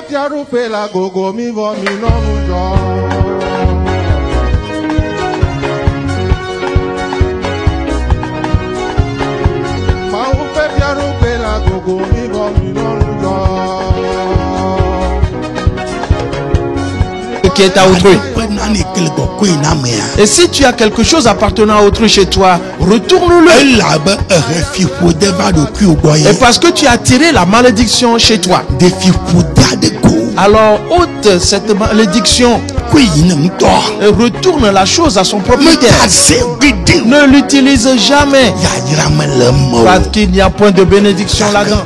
tiarupe la gogo mi vo mi no mujo. Qui est à autrui. Et si tu as quelque chose appartenant à autrui chez toi, retourne-le. Et parce que tu as tiré la malédiction chez toi, alors ôte cette malédiction et retourne la chose à son propriétaire. Ne l'utilise jamais, parce qu'il n'y a point de bénédiction là-dedans.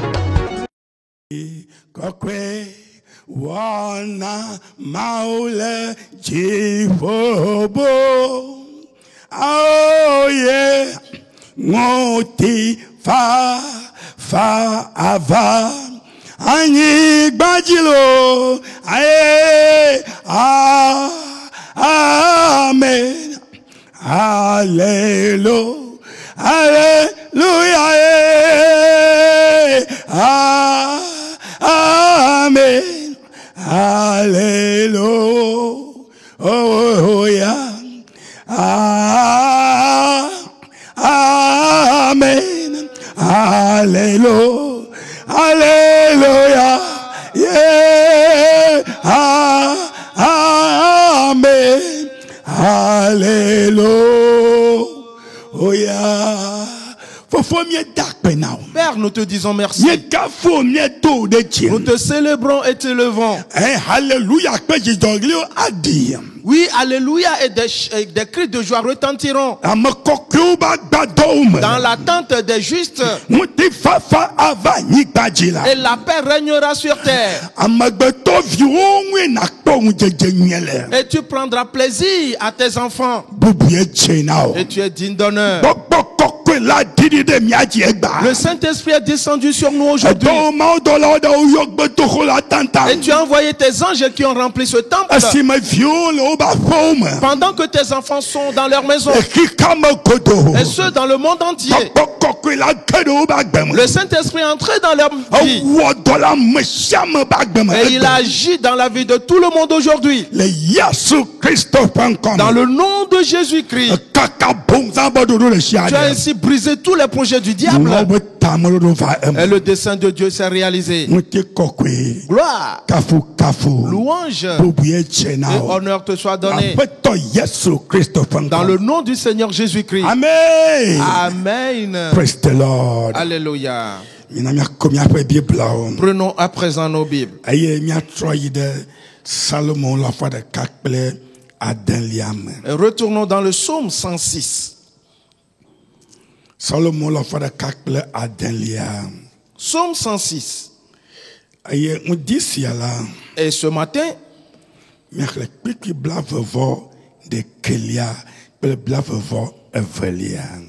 Wana maule jifobo aoye ngoti fa ava anyi gbajilo aye amen hallelujah amen. Hallelujah. Amen. Hallelujah. Hallelujah. Yeah. Amen. Hallelujah. Père, nous te disons merci. Nous te célébrons et te levons. Oui, alléluia, et des cris de joie retentiront dans l'attente des justes. Et la paix régnera sur terre. Et tu prendras plaisir à tes enfants. Et tu es digne d'honneur. Le Saint-Esprit est descendu sur nous aujourd'hui. Et tu as envoyé tes anges qui ont rempli ce temple. Pendant que tes enfants sont dans leur maison. Et ceux dans le monde entier. Le Saint-Esprit est entré dans leur vie. Et il agit dans la vie de tout le monde aujourd'hui. Dans le nom de Jésus-Christ. Tu as ainsi brisé tous les projets du diable. Et le dessein de Dieu s'est réalisé. Gloire, louange et honneur te soit donné. Dans le nom du Seigneur Jésus-Christ. Amen. Amen. Praise the Lord. Alléluia. Prenons à présent nos Bibles. Et retournons dans le psaume 106. Psaume 106. Et ce matin,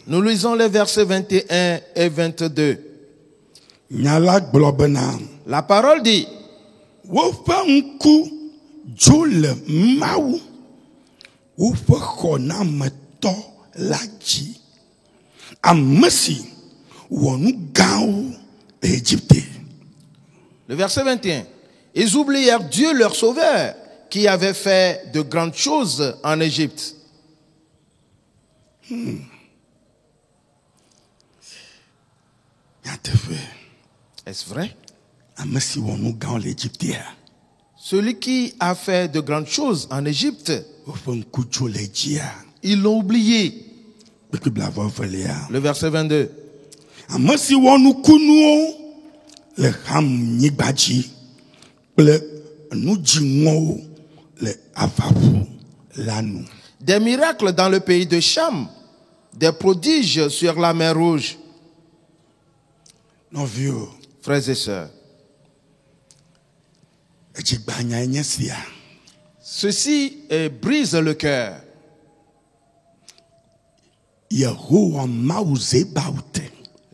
nous lisons les versets 21 et 22. La parole dit: le verset 21. Ils oublièrent Dieu leur sauveur qui avait fait de grandes choses en Égypte. Est-ce vrai? Celui qui a fait de grandes choses en Égypte, ils l'ont oublié. Le verset 22. Des miracles dans le pays de Cham, des prodiges sur la mer Rouge. Nos vieux frères et sœurs, ceci brise le cœur.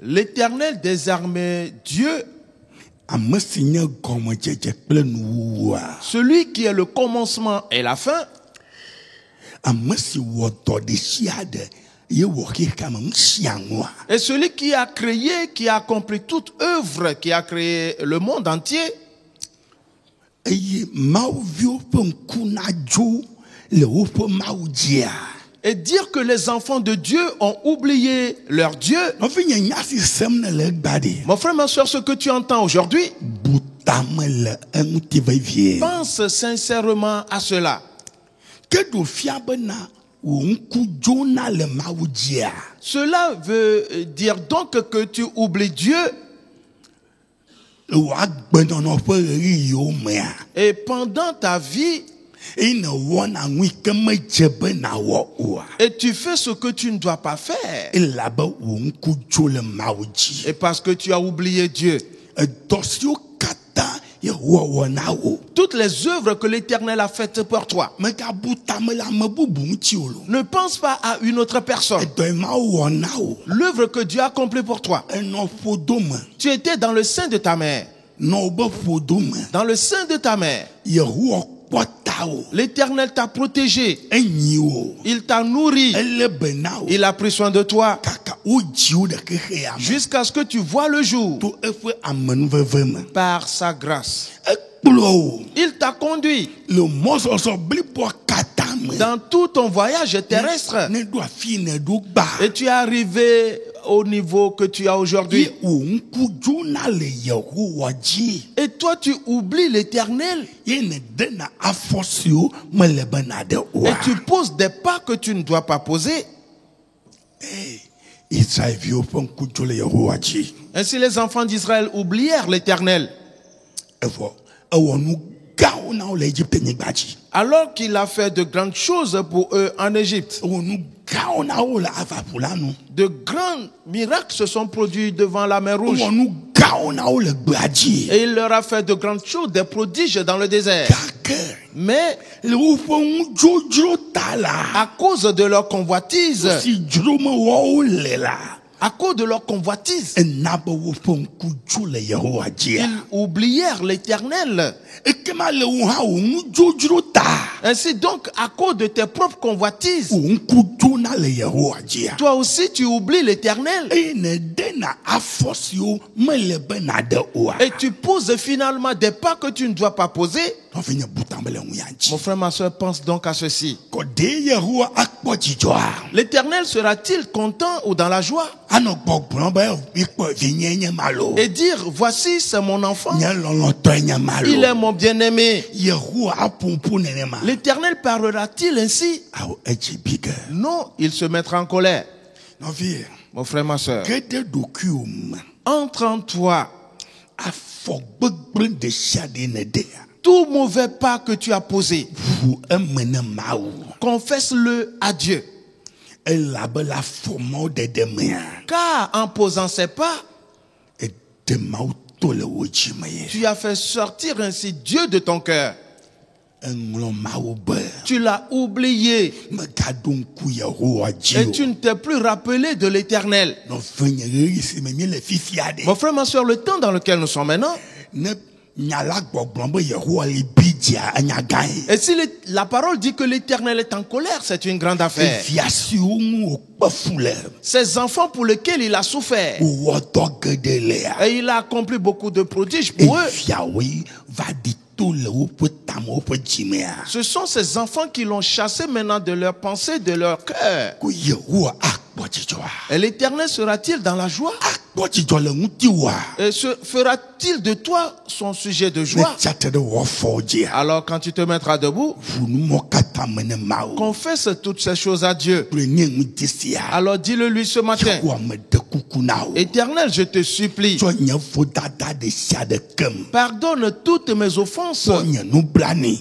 L'Éternel des armées, Dieu, celui qui est le commencement et la fin, et celui qui a créé, qui a accompli toute œuvre, qui a créé le monde entier, Et dire que les enfants de Dieu ont oublié leur Dieu. Mon frère, ma soeur, ce que tu entends aujourd'hui, pense sincèrement à cela. Cela veut dire donc que tu oublies Dieu. Et pendant ta vie, et tu fais ce que tu ne dois pas faire. Et parce que tu as oublié Dieu. Toutes les œuvres que l'Éternel a faites pour toi, ne pense pas à une autre personne. L'œuvre que Dieu a accomplie pour toi, tu étais dans le sein de ta mère. Dans le sein de ta mère, l'Éternel t'a protégé. Il t'a nourri. Il a pris soin de toi jusqu'à ce que tu vois le jour par sa grâce. Il t'a conduit dans tout ton voyage terrestre et tu es arrivé au niveau que tu as aujourd'hui. Et toi tu oublies l'Éternel et tu poses des pas que tu ne dois pas poser. Ainsi les enfants d'Israël oublièrent l'Éternel. Alors qu'il a fait de grandes choses pour eux en Égypte. De grands miracles se sont produits devant la mer Rouge. Et il leur a fait de grandes choses, des prodiges dans le désert. Mais à cause de leur convoitise, ils oublièrent l'Éternel. Ainsi donc, à cause de tes propres convoitises, toi aussi tu oublies l'Éternel. Et tu poses finalement des pas que tu ne dois pas poser. Mon frère, ma soeur, pense donc à ceci. L'Éternel sera-t-il content ou dans la joie? Et dire, voici c'est mon enfant, il est mon bien-aimé. L'Éternel parlera-t-il ainsi? Non, il se mettra en colère. Mon frère, ma soeur, entre en toi tout mauvais pas que tu as posé. Confesse-le à Dieu. Car en posant ces pas, tu as fait sortir ainsi Dieu de ton cœur. Tu l'as oublié. Et tu ne t'es plus rappelé de l'Éternel. Mon frère, ma soeur, le temps dans lequel nous sommes maintenant, et si la parole dit que l'Éternel est en colère, c'est une grande affaire. Ces enfants pour lesquels il a souffert, et il a accompli beaucoup de prodiges pour eux, ce sont ces enfants qui l'ont chassé maintenant de leur pensée, de leur cœur. Et l'Éternel sera-t-il dans la joie? Et fera-t-il de toi son sujet de joie? Alors quand tu te mettras debout, confesse toutes ces choses à Dieu. Alors dis-le lui ce matin. Éternel, je te supplie, pardonne toutes mes offenses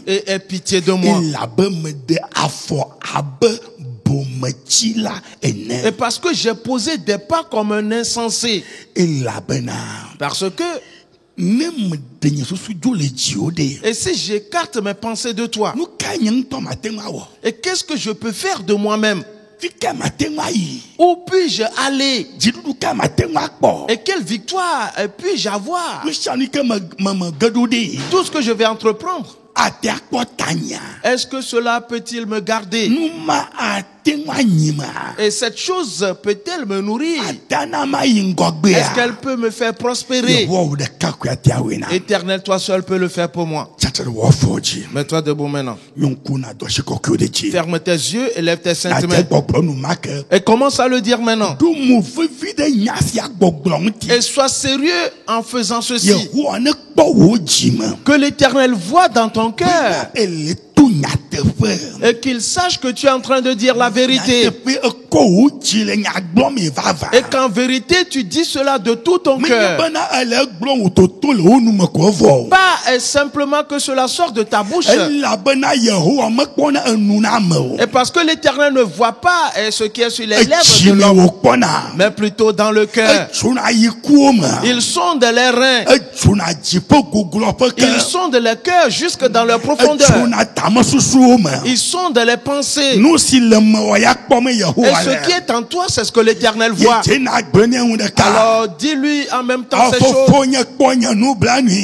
et aie pitié de moi. Et parce que j'ai posé des pas comme un insensé. Parce que et si j'écarte mes pensées de toi, et qu'est-ce que je peux faire de moi-même? Où puis-je aller? Et quelle victoire puis-je avoir? Tout ce que je vais entreprendre, Est-ce que cela peut-il me garder? Et cette chose peut-elle me nourrir? Est-ce qu'elle peut me faire prospérer? Éternel, toi seul peux le faire pour moi. Mets-toi debout maintenant. Ferme tes yeux et lève tes saintes mains. Et commence à le dire maintenant. Et sois sérieux en faisant ceci. Que l'Éternel voit dans ton cœur. Et qu'il sache que tu es en train de dire la vérité. Et qu'en vérité, tu dis cela de tout ton cœur. Pas simplement que cela sort de ta bouche. Et parce que l'Éternel ne voit pas ce qui est sur les lèvres de l'homme, mais plutôt dans le cœur. Ils sondent les reins. Ils sondent les cœurs jusque dans leur profondeur. Ils sondent les pensées. Et ce qui est en toi, c'est ce que l'Éternel voit. Alors dis-lui en même temps ces choses.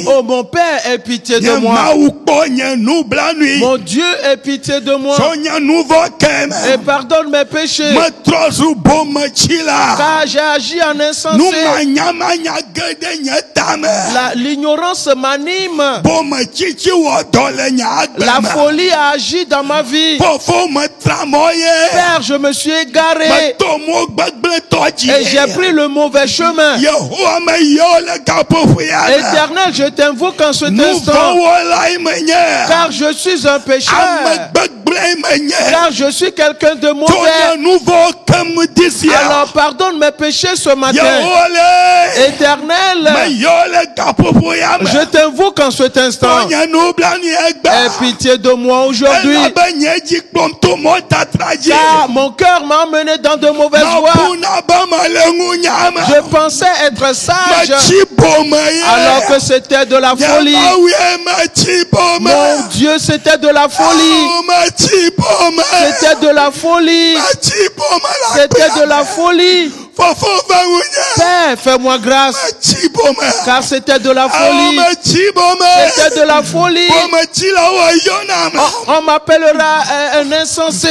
Oh mon Père, aie pitié de moi. Mon Dieu, aie pitié de moi. Et pardonne mes péchés. Car j'ai agi en insensé. L'ignorance m'anime. La folie a agi dans ma vie. Père, je me suis égaré. Et j'ai pris le mauvais chemin. Éternel, je t'invoque en cet instant. Car je suis un pécheur. Car je suis quelqu'un de mauvais. Alors pardonne mes péchés ce matin. Éternel, je t'invoque en cet instant. Aie pitié de moi aujourd'hui. Car mon cœur m'a emmené dans de mauvaises voies. Je pensais être sage alors que c'était de la folie. Mon Dieu, c'était de la folie. C'était de la folie. C'était de la folie. Père, fais-moi grâce. Car c'était de la folie. C'était de la folie. On m'appellera un insensé.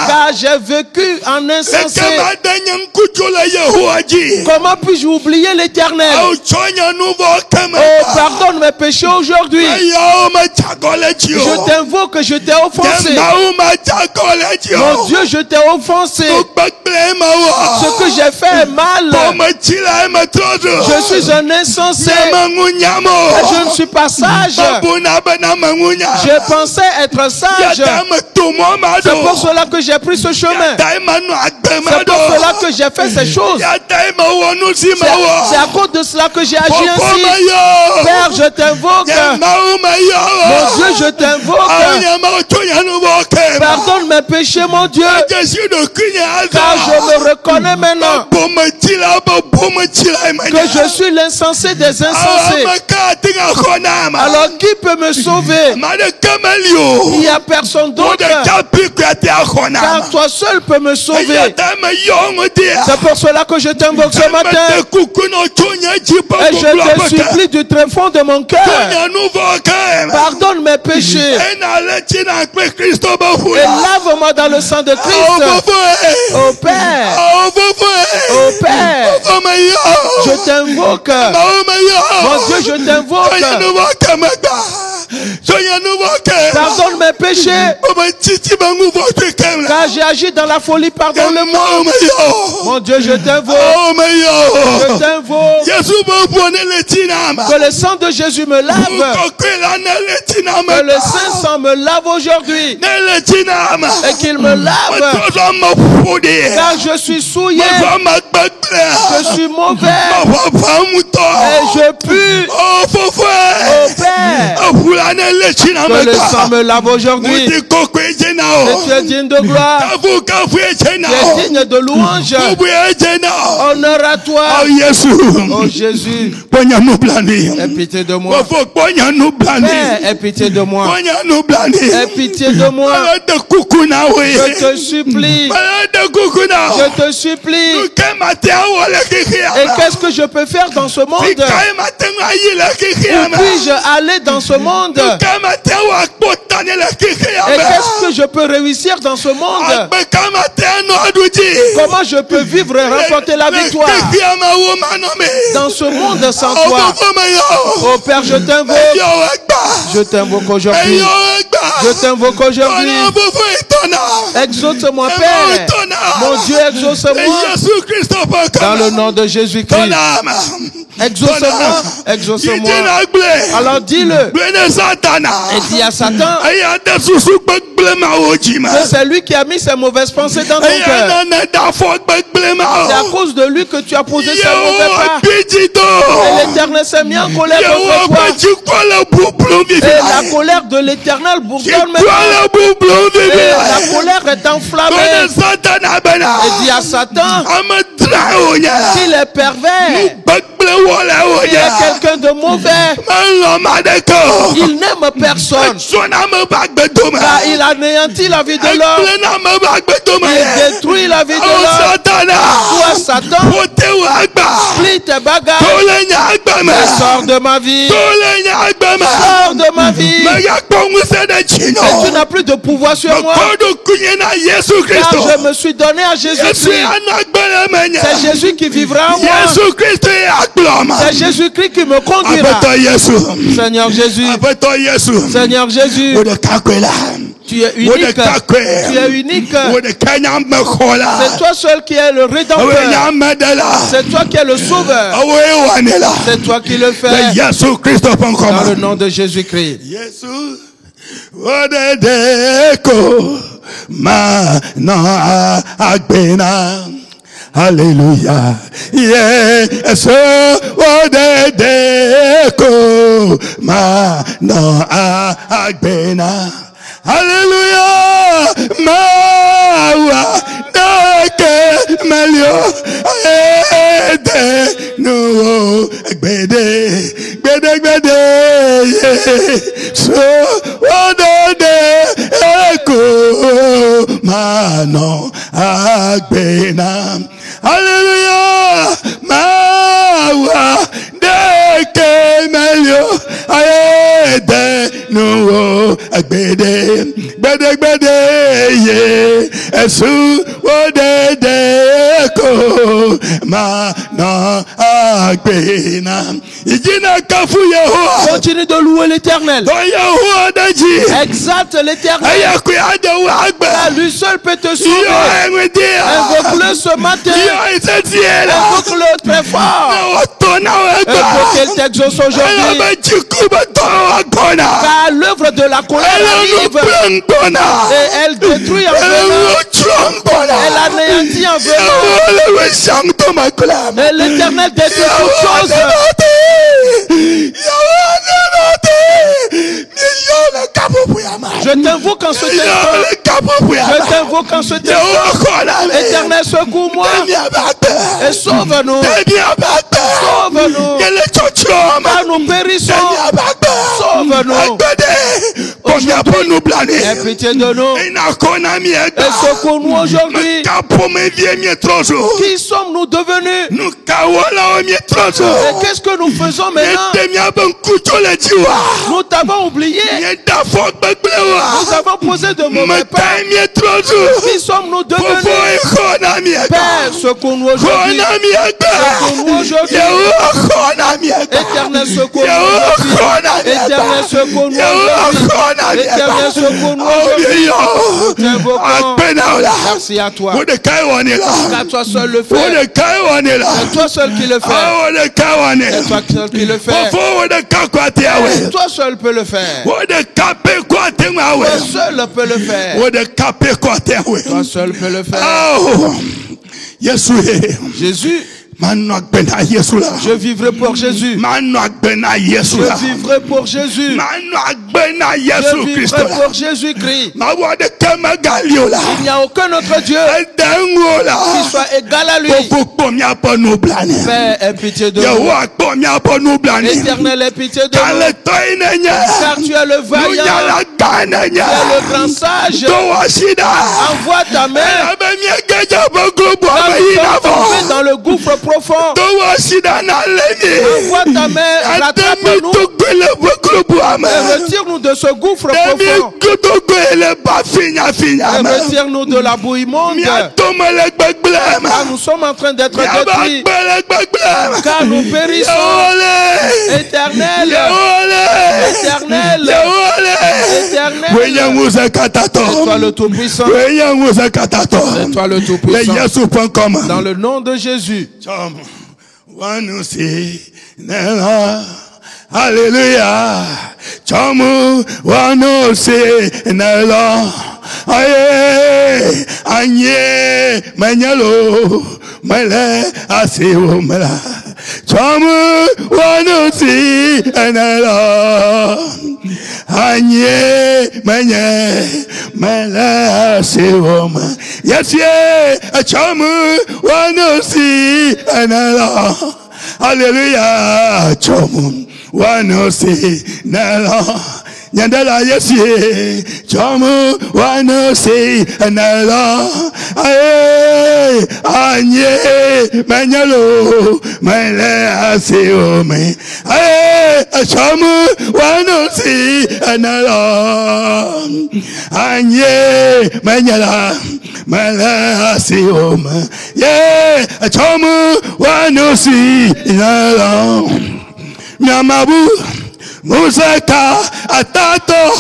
Car j'ai vécu en insensé. Comment puis-je oublier l'Éternel? Oh, pardonne mes péchés aujourd'hui. Je t'invoque que je t'ai offensé. Mon Dieu, je t'ai offensé. Ce que j'ai fait est mal. Je suis un insensé. Je ne suis pas sage. Je pensais être sage. C'est pour cela que j'ai pris ce chemin. C'est pour cela que j'ai fait ces choses. C'est à cause de cela que j'ai agi ainsi. Père, je t'invoque. Mon Dieu, je t'invoque. Pardonne mes péchés, mon Dieu. Car je me reconnais maintenant que je suis l'insensé des insensés. Alors qui peut me sauver? Il n'y a personne d'autre. Car toi seul peux me sauver. C'est pour cela que je t'invoque ce matin. Et je te supplie du très fond de mon cœur. Pardonne mes péchés. Et lave-moi dans le sang de Christ. Oh Père. Oh Père. Je t'invoque. Mon Dieu, je t'invoque. Pardonne mes péchés. Car j'ai agi dans la folie, pardonne-le-moi. Mon Dieu, je t'invoque. Je t'invoque. Que le sang de Jésus me lave. Que le Saint-Sang me lave aujourd'hui. Et qu'il me lave. Car je suis souillé. Je suis mauvais. Et je pue. Oh Père. Que le sang me lave aujourd'hui. Et tu es digne de gloire. Tu es digne de louange. Honneur à toi. Oh Jésus. Aie pitié de moi. Père, aie pitié de moi. Aie pitié de moi. Je te supplie. Je te supplie. Et qu'est-ce que je peux faire dans ce monde? Où puis-je aller dans ce monde? Et qu'est-ce que je peux réussir dans ce monde? Comment je peux vivre et remporter la victoire dans ce monde sans toi? Oh Père, je t'invoque. Je t'invoque aujourd'hui. Je t'invoque aujourd'hui. Exauce-moi, Père. Mon Dieu, exauce-moi. Dans le nom de Jésus-Christ. Exauce-moi. Exauce-moi. Alors dis-le. Et dis à Satan que c'est lui qui a mis ses mauvaises pensées dans ton cœur. C'est à cause de lui que tu as posé ces mauvais pas. Et l'Éternel s'est mis en colère contre toi. Et la colère de l'Éternel bourdonne maintenant. Et la colère est enflammée. Et dit à Satan qu'il est pervers. Il est quelqu'un de mauvais. Il n'aime personne. Car il anéantit la vie de l'homme. Il détruit la vie de l'homme. Toi, Satan, plie tes bagages et sors de ma vie. Sors de ma vie. Et tu n'as plus de pouvoir sur moi. Car je me suis donné à Jésus-Christ. C'est Jésus qui vivra en moi. C'est Jésus-Christ qui me conduira. Seigneur Jésus. Seigneur Jésus. Tu es unique. Tu es unique. C'est toi seul qui es le rédempteur. C'est toi qui es le sauveur. C'est toi qui le fais. Dans le nom de Jésus-Christ. Alléluia. Yes, odedeko mana agbena. Alléluia. Mawa deke melio ede no gbede so odedeko mana agbena. Alléluia. Mawa deke melio ede no gbede ye esu odedeko mana agbena. Ijina kafu Yehowa. Continue de louer l'Éternel. Exalte l'Éternel. Car lui seul peut te sauver. Invoque-le ce matin. Invoque-le très fort. Et pour qu'il t'exauce aujourd'hui. Car l'œuvre de la colère arrive. Et elle détruit en venant. Elle anéantit en venant. Et l'Éternel détruit toutes choses. Je t'invoque en ce temps. Je t'invoque en ce temps. Éternel, secours-moi. Et sauve-nous. Sauve-nous. Car nous périssons. Sauve-nous. Aie pitié de nous. Et secours-nous aujourd'hui. Qui sommes-nous devenus? Et qu'est-ce que nous faisons maintenant? Nous t'avons oublié. Nous avons posé de mauvais pas. Qui sommes-nous devenus? Père, secours-nous aujourd'hui. Secours-nous aujourd'hui. Éternel, secours-nous aujourd'hui. Éternel, secours-nous aujourd'hui. Éternel, secours-nous aujourd'hui. Nous t'invoquons. Merci à toi. Car toi seul le fais. C'est toi seul qui le fais. C'est toi seul qui le fais. Toi seul peux le faire. Toi seul peux le faire. Toi seul peux le faire. Jésus. Je vivrai pour Jésus. Je vivrai pour Jésus. Je vivrai pour Jésus-Christ. Il n'y a aucun autre Dieu qui soit égal à lui. Père, aie pitié de nous. Éternel, aie pitié de nous. Car tu es le vaillant. Tu es le grand sage. Envoie ta main. Dans le gouffre profond. Envoie ta main, rattrape-nous. retire-nous de ce gouffre profond. Retire-nous de la bouille immonde. Car nous sommes en train d'être détruits. Car nous périssons. Éternel. Éternel. Éternel. C'est toi le Tout-Puissant. C'est toi le Tout-Puissant. Dans le nom de Jésus. Alléluia. Chamu wano se nelo. Aye anye manyalo mele asiwo mela. Chamu wano se nelo. Anye mele asiwo mela. Yes ye chamu wano se nelo. Alléluia. Chamu wano se nelo. Nyandala yesi chamu wano se nelo. Aye anye manyalo mele asiome. Aye chamu wano se nelo. Anye manyala mele asiome. Ye chamu wano se nelo. Nyamabu Musaka atato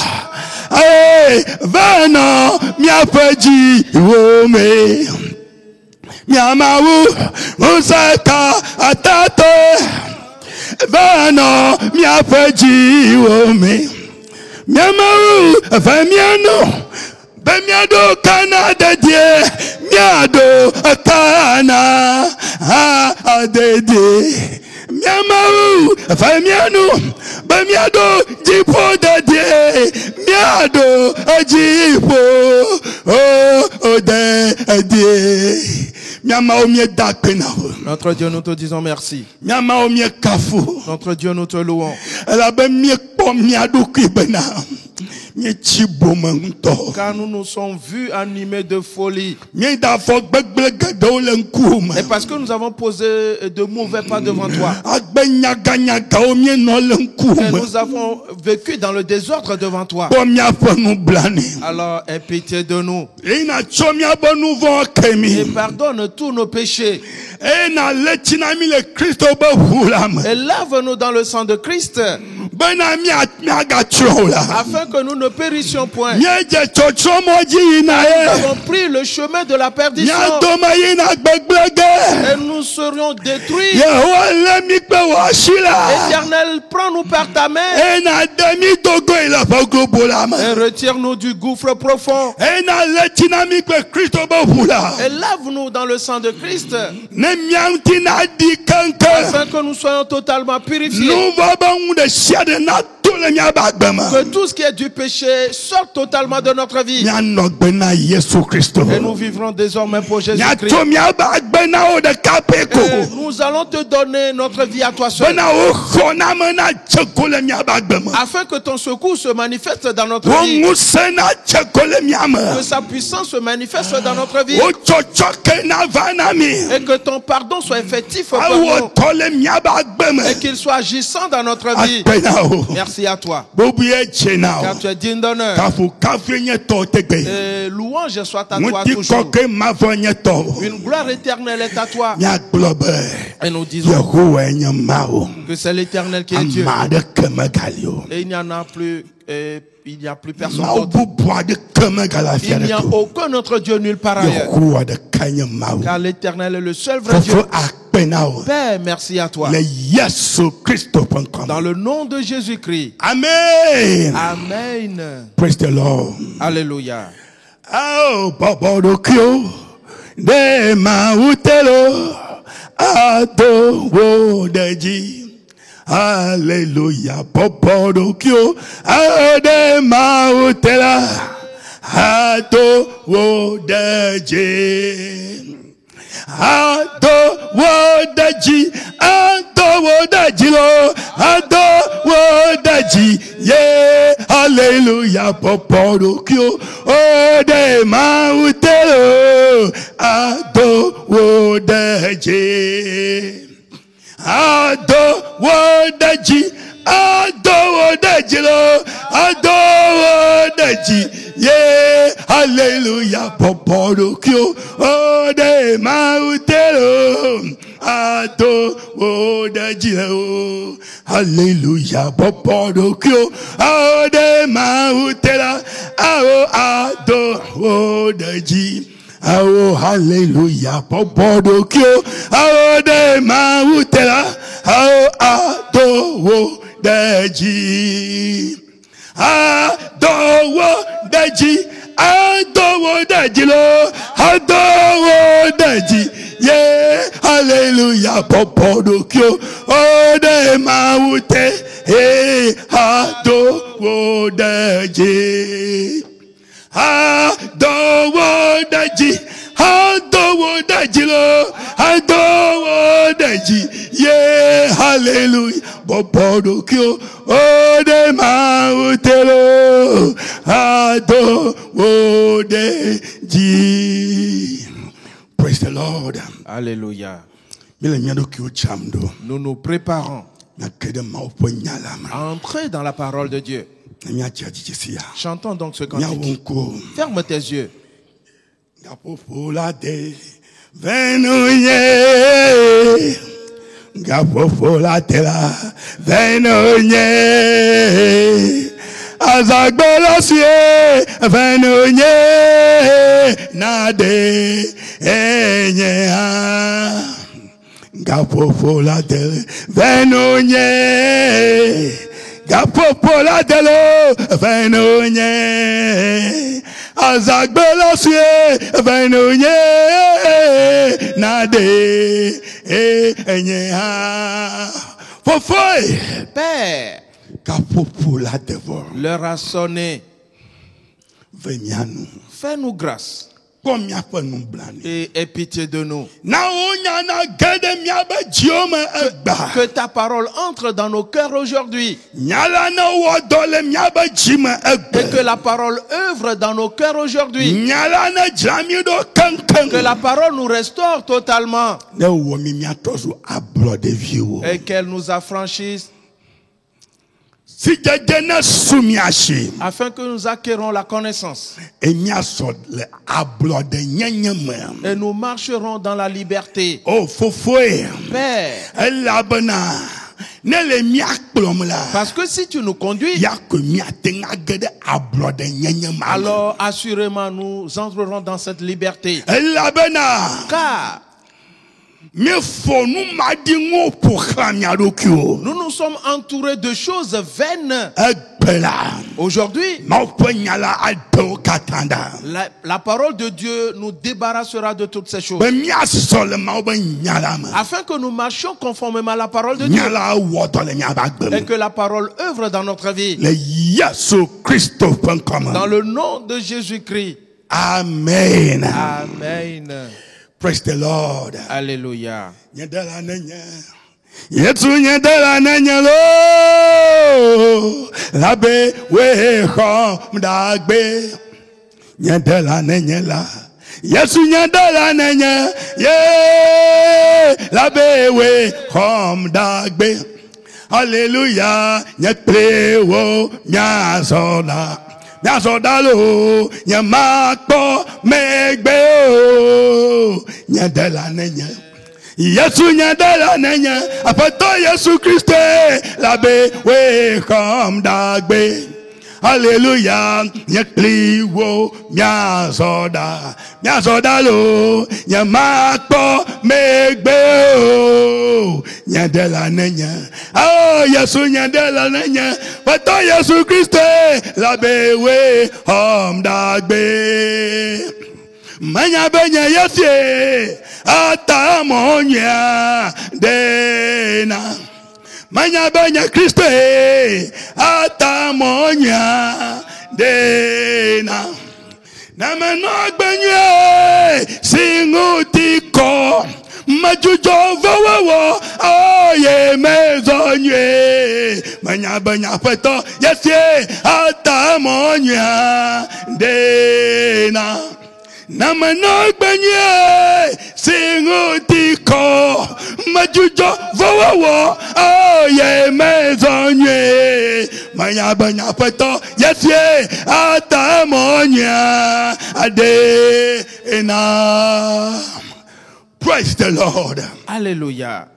aye vano miapeji wome miamawu musaka atato vano miapeji wome miamawu vamiano bemiado kana dedie miado kana adede miamawu famiano bemiado jipo dede miado jipo dede miamawu miedakena. Notre Dieu, nous te disons merci. Miamawu miekafu. Notre Dieu, nous te louons. La be miekpo miado kibena. Car nous nous sommes vus animés de folie. Et parce que nous avons posé de mauvais pas devant toi. Et nous avons vécu dans le désordre devant toi. Alors aie pitié de nous. Et pardonne tous nos péchés. Et lave-nous dans le sang de Christ. Afin que nous ne périssions point. Nous avons pris le chemin de la perdition. Et nous serions détruits. Éternel, prends-nous par ta main. Et retire-nous du gouffre profond. Et lave-nous dans le sang de Christ. Afin que nous soyons totalement purifiés. Que tout ce qui est du péché sorte totalement de notre vie. Et nous vivrons désormais pour Jésus-Christ. Nous allons te donner notre vie à toi seul. Afin que ton secours se manifeste dans notre vie. Que sa puissance se manifeste dans notre vie. Et que ton pardon soit effectif pour nous. Et qu'il soit agissant dans notre vie. Merci à toi. Car tu es digne d'honneur. Et louange soit à toi toujours. Une gloire éternelle est à toi. Et nous disons que c'est l'Éternel qui est Dieu. Et il n'y en a plus. Il n'y a plus personne d'autre. Il n'y a aucun autre Dieu nulle part ailleurs. Car l'Éternel est le seul vrai Dieu. Père, merci à toi. Dans le nom de Jésus-Christ. Amen. Amen. Praise the Lord. Alléluia. Oh, Babodokyo, de Mautelo, Ado Wodeji. Alléluia, Babodokyo, de Mautela, Ado Wodeji. Ado Wodeji, Ado Wodeji, Ado Wodeji, yeah, Hallelujah, Popodokyo, oh, de Mautelo, Ado Wodeji, Ado Wodeji, adowo dejilo, adowo deji, yeah, hallelujah, poporo kyo, ode mautelo, adowo dejilo, hallelujah, poporo kyo, ode mautela, adowo deji. Oh, hallelujah, poporo kyo, ode mautela, adowo deji. Adowo deji, adowo deji lo, adowo deji, yeah, hallelujah, poporo kyo, ode maute, hey, adowo deji, adowo deji, adowo deji lo, adowo deji, yeah, hallelujah, poporo kyo, ode mautelo, adowo deji. Praise the Lord. Alléluia. Nous nous préparons à entrer dans la parole de Dieu. Chantons donc ce cantique. Ferme tes yeux. Gapofola tela venonye azagbelosie venonye nade enye gapofola tela venonye gapofola tela venonye azagbelosie venonye nade enye Père, l'heure a sonné. Fais-nous grâce et aie pitié de nous. Que ta parole entre dans nos cœurs aujourd'hui. Et que la parole œuvre dans nos cœurs aujourd'hui. Que la parole nous restaure totalement. Et qu'elle nous affranchisse. Afin que nous acquérons la connaissance. Et nous marcherons dans la liberté. Oh, Père. Parce que si tu nous conduis, alors assurément nous entrerons dans cette liberté. Car nous nous sommes entourés de choses vaines. Aujourd'hui, la parole de Dieu nous débarrassera de toutes ces choses. Afin que nous marchions conformément à la parole de Dieu. Et que la parole œuvre dans notre vie. Dans le nom de Jésus-Christ. Amen. Amen. Praise the Lord. Alléluia. Yesu nyendela nenyelo labe we khom dagbe nyendela nenyela Yesu nyendela nenye ye labe we khom dagbe hallelujah nyeklewo nyazola nyazodalo nyamakpo megbe o nyendela nenye Yesu nyandela nenya apato Yesu Christe labe we come dagbe hallelujah nyekliwo nyazoda lo nyamakpo megbe o nyandela nenya oh Yesu nyandela nenya apato Yesu Christe labe we come dagbe Manya benya yesi atamonya dena Manya benya Kristo atamonya dena Na manok benye singutiko majujo vowo oye mezonye Manya benya peto yesi atamonya dena Namanok benye singutiko majujo vowo oye mezonye manya banya pato yefie atamonya adena. Praise the Lord. Alléluia.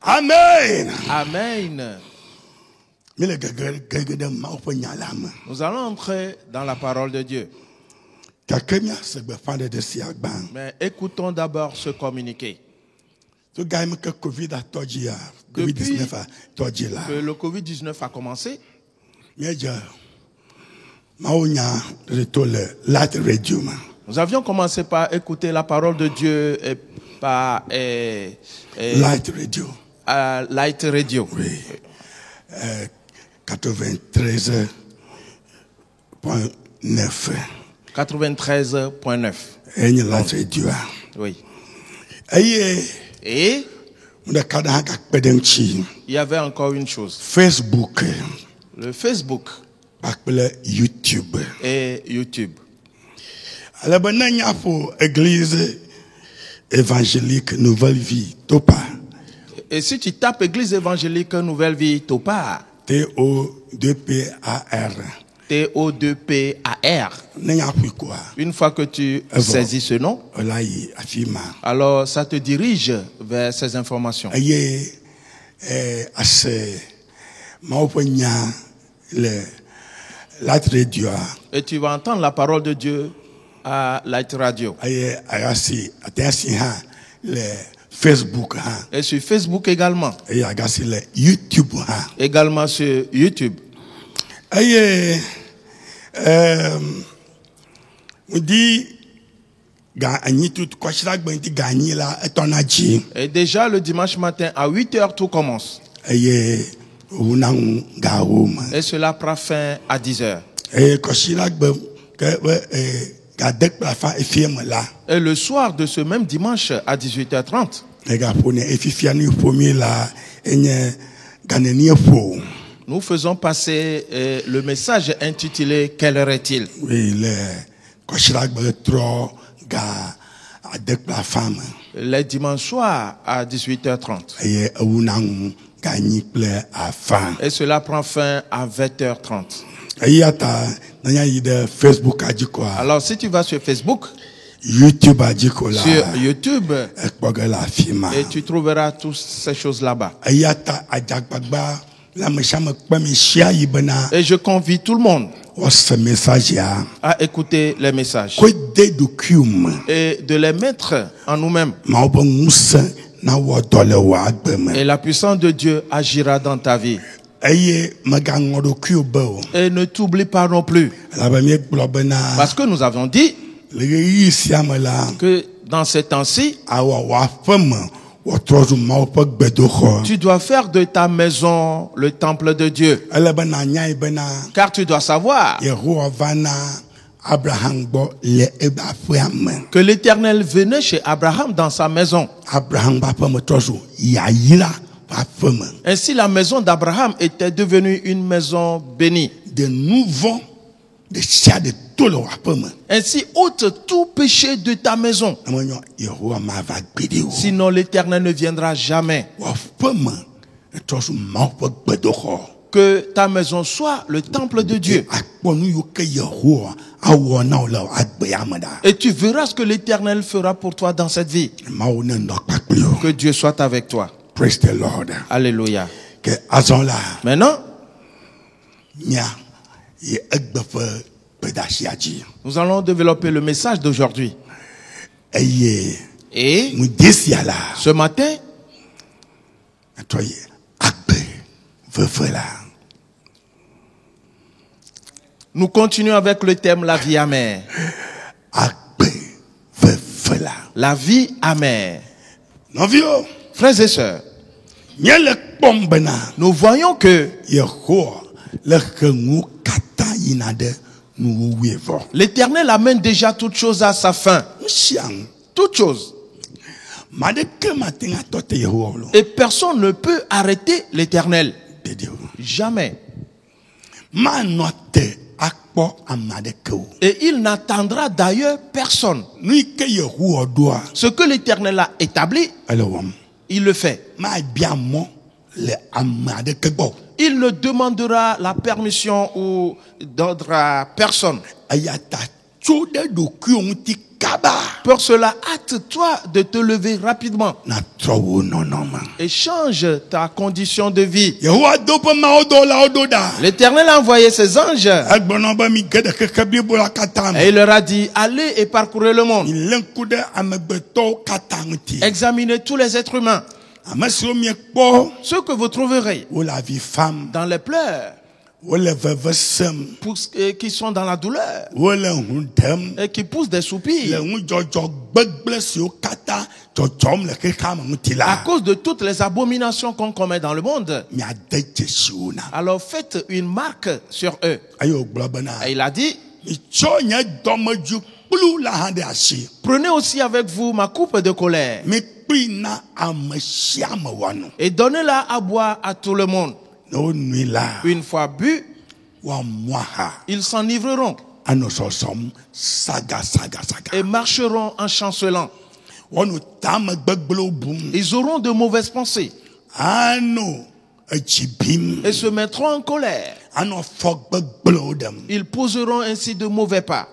Amen. Amen. Nous allons entrer dans la parole de Dieu. Mais écoutons d'abord ce communiqué. Depuis que le Covid-19 a commencé, nous avions commencé par écouter la parole de Dieu par Light Radio. Light Radio. Oui. 93.9. 93.9. Light Radio. Oui. Et il y avait encore une chose. Facebook. Le Facebook. YouTube. Et YouTube. Alors, il y a pour l'église évangélique Nouvelle Vie, Topa. Et si tu tapes Église évangélique Nouvelle Vie, Topa. T-O-2-P-A-R. T-O-2-P-A-R. Une fois que tu saisis ce nom, alors ça te dirige vers ces informations. Et tu vas entendre la parole de Dieu à Light Radio. Facebook. Et sur Facebook également. Et YouTube. Également sur YouTube. Et déjà le dimanche matin à 8h tout commence. Et cela prend fin à 10h. Et le soir de ce même dimanche à 18h30, nous faisons passer le message intitulé « Quelle heure est-il » les dimanches soirs à 18h30. Et cela prend fin à 20h30. Alors si tu vas sur Facebook, YouTube, sur YouTube, et tu trouveras toutes ces choses là-bas. Et je convie tout le monde à écouter les messages et de les mettre en nous-mêmes. Et la puissance de Dieu agira dans ta vie. Et ne t'oublie pas non plus. Parce que nous avons dit que dans ces temps-ci, tu dois faire de ta maison le temple de Dieu. Car tu dois savoir que l'Éternel venait chez Abraham dans sa maison. Ainsi, la maison d'Abraham était devenue une maison bénie. Ainsi, ôte tout péché de ta maison. Sinon, l'Éternel ne viendra jamais. Que ta maison soit le temple de Dieu. Et tu verras ce que l'Éternel fera pour toi dans cette vie. Que Dieu soit avec toi. Praise the Lord. Alléluia. Maintenant, nous allons développer le message d'aujourd'hui. Et ce matin, nous continuons avec le thème la vie amère. La vie amère. Frères et sœurs, nous voyons que l'Éternel amène déjà toutes choses à sa fin. Toutes choses. Et personne ne peut arrêter l'Éternel. Jamais. Et il n'attendra d'ailleurs personne. Ce que l'Éternel a établi, il le fait. Il ne demandera la permission ou d'ordre à personne. Pour cela, hâte-toi de te lever rapidement et change ta condition de vie. L'Éternel a envoyé ses anges et il leur a dit, allez et parcourez le monde. Examinez tous les êtres humains. Ceux que vous trouverez dans les pleurs, qui sont dans la douleur et qui poussent des soupirs à cause de toutes les abominations qu'on commet dans le monde. Alors faites une marque sur eux. Et il a dit, prenez aussi avec vous ma coupe de colère et donnez-la à boire à tout le monde. Une fois bu, ils s'enivreront et marcheront en chancelant. Ils auront de mauvaises pensées et se mettront en colère. Ils poseront ainsi de mauvais pas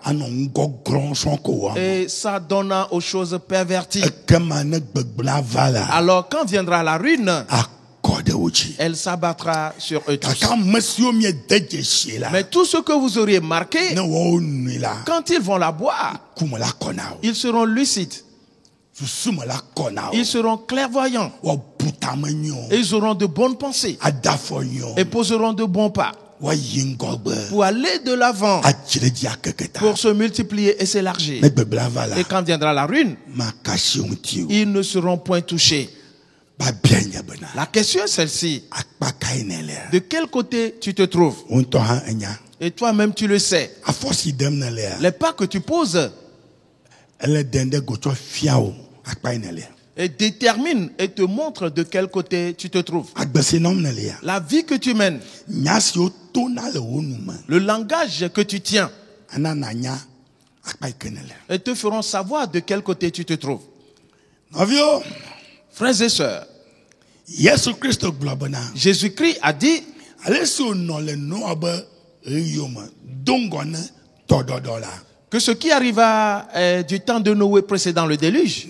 et s'adonnant aux choses perverties. Alors quand viendra la ruine, elle s'abattra sur eux tous. Mais tout ce que vous auriez marqué, quand ils vont la boire, ils seront lucides. Ils seront clairvoyants. Et ils auront de bonnes pensées et poseront de bons pas pour aller de l'avant, pour se multiplier et s'élargir. Et quand viendra la ruine, ils ne seront point touchés. La question est celle-ci. De quel côté tu te trouves? Et toi-même tu le sais. Les pas que tu poses et détermine et te montre de quel côté tu te trouves. La vie que tu mènes, le langage que tu tiens, et te feront savoir de quel côté tu te trouves. Frères et sœurs, Jésus-Christ a dit que ce qui arriva du temps de Noé précédant le déluge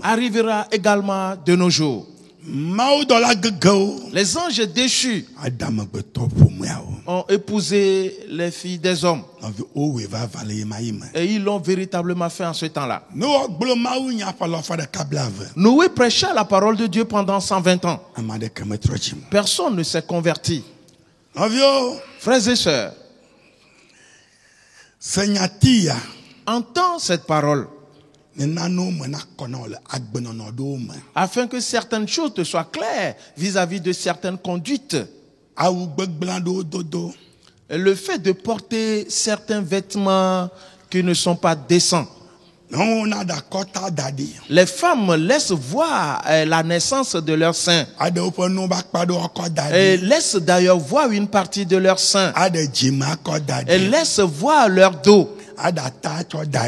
arrivera également de nos jours. Les anges déchus ont épousé les filles des hommes et ils l'ont véritablement fait en ce temps-là. Noé prêcha la parole de Dieu pendant 120 ans. Personne ne s'est converti. Frères et sœurs, entends cette parole afin que certaines choses te soient claires vis-à-vis de certaines conduites. Le fait de porter certains vêtements qui ne sont pas décents. Les femmes laissent voir la naissance de leur sein et laissent d'ailleurs voir une partie de leur sein et laissent voir leur dos.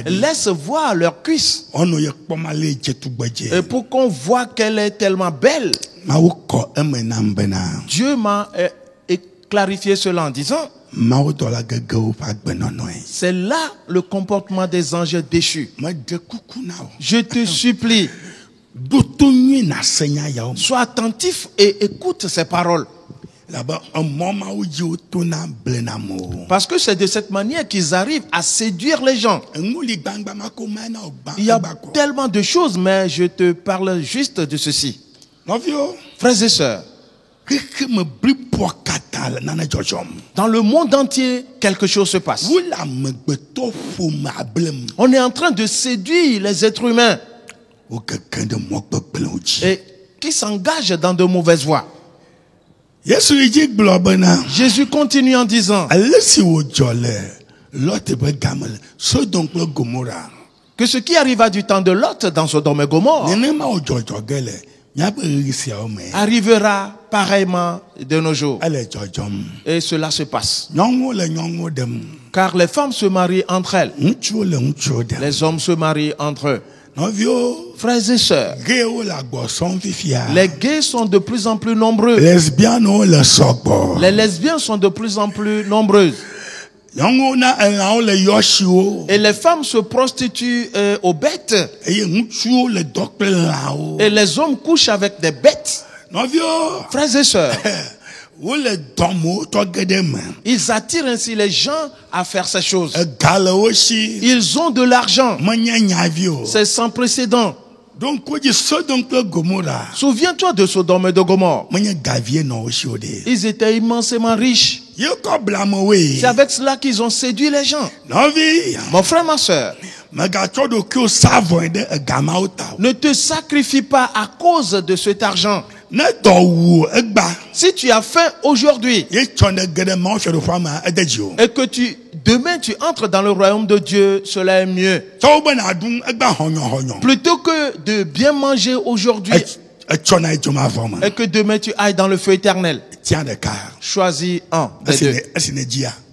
Laisse voir leurs cuisses et pour qu'on voit qu'elle est tellement belle. Dieu m'a clarifié cela en disant, c'est là le comportement des anges déchus. Je te supplie, sois attentif et écoute ces paroles. Parce que c'est de cette manière qu'ils arrivent à séduire les gens. Il y a tellement de choses, mais je te parle juste de ceci. Frères et sœurs, dans le monde entier, quelque chose se passe. On est en train de séduire les êtres humains et qui s'engagent dans de mauvaises voies. Jésus continue en disant que ce qui arriva du temps de Lot dans Sodome et Gomorrhe arrivera pareillement de nos jours. Et cela se passe. Car les femmes se marient entre elles. Les hommes se marient entre eux. Frères et sœurs, les gays sont de plus en plus nombreux. Les lesbiennes sont de plus en plus nombreuses. Et les femmes se prostituent aux bêtes. Et les hommes couchent avec des bêtes. Frères et sœurs, ils attirent ainsi les gens à faire ces choses. Ils ont de l'argent. C'est sans précédent. Souviens-toi de Sodome et de Gomorrhe. Ils étaient immensément riches. C'est avec cela qu'ils ont séduit les gens. Mon frère, ma soeur, ne te sacrifie pas à cause de cet argent. Si tu as faim aujourd'hui et que demain tu entres dans le royaume de Dieu, cela est mieux. Plutôt que de bien manger aujourd'hui et que demain tu ailles dans le feu éternel. Choisis un des deux.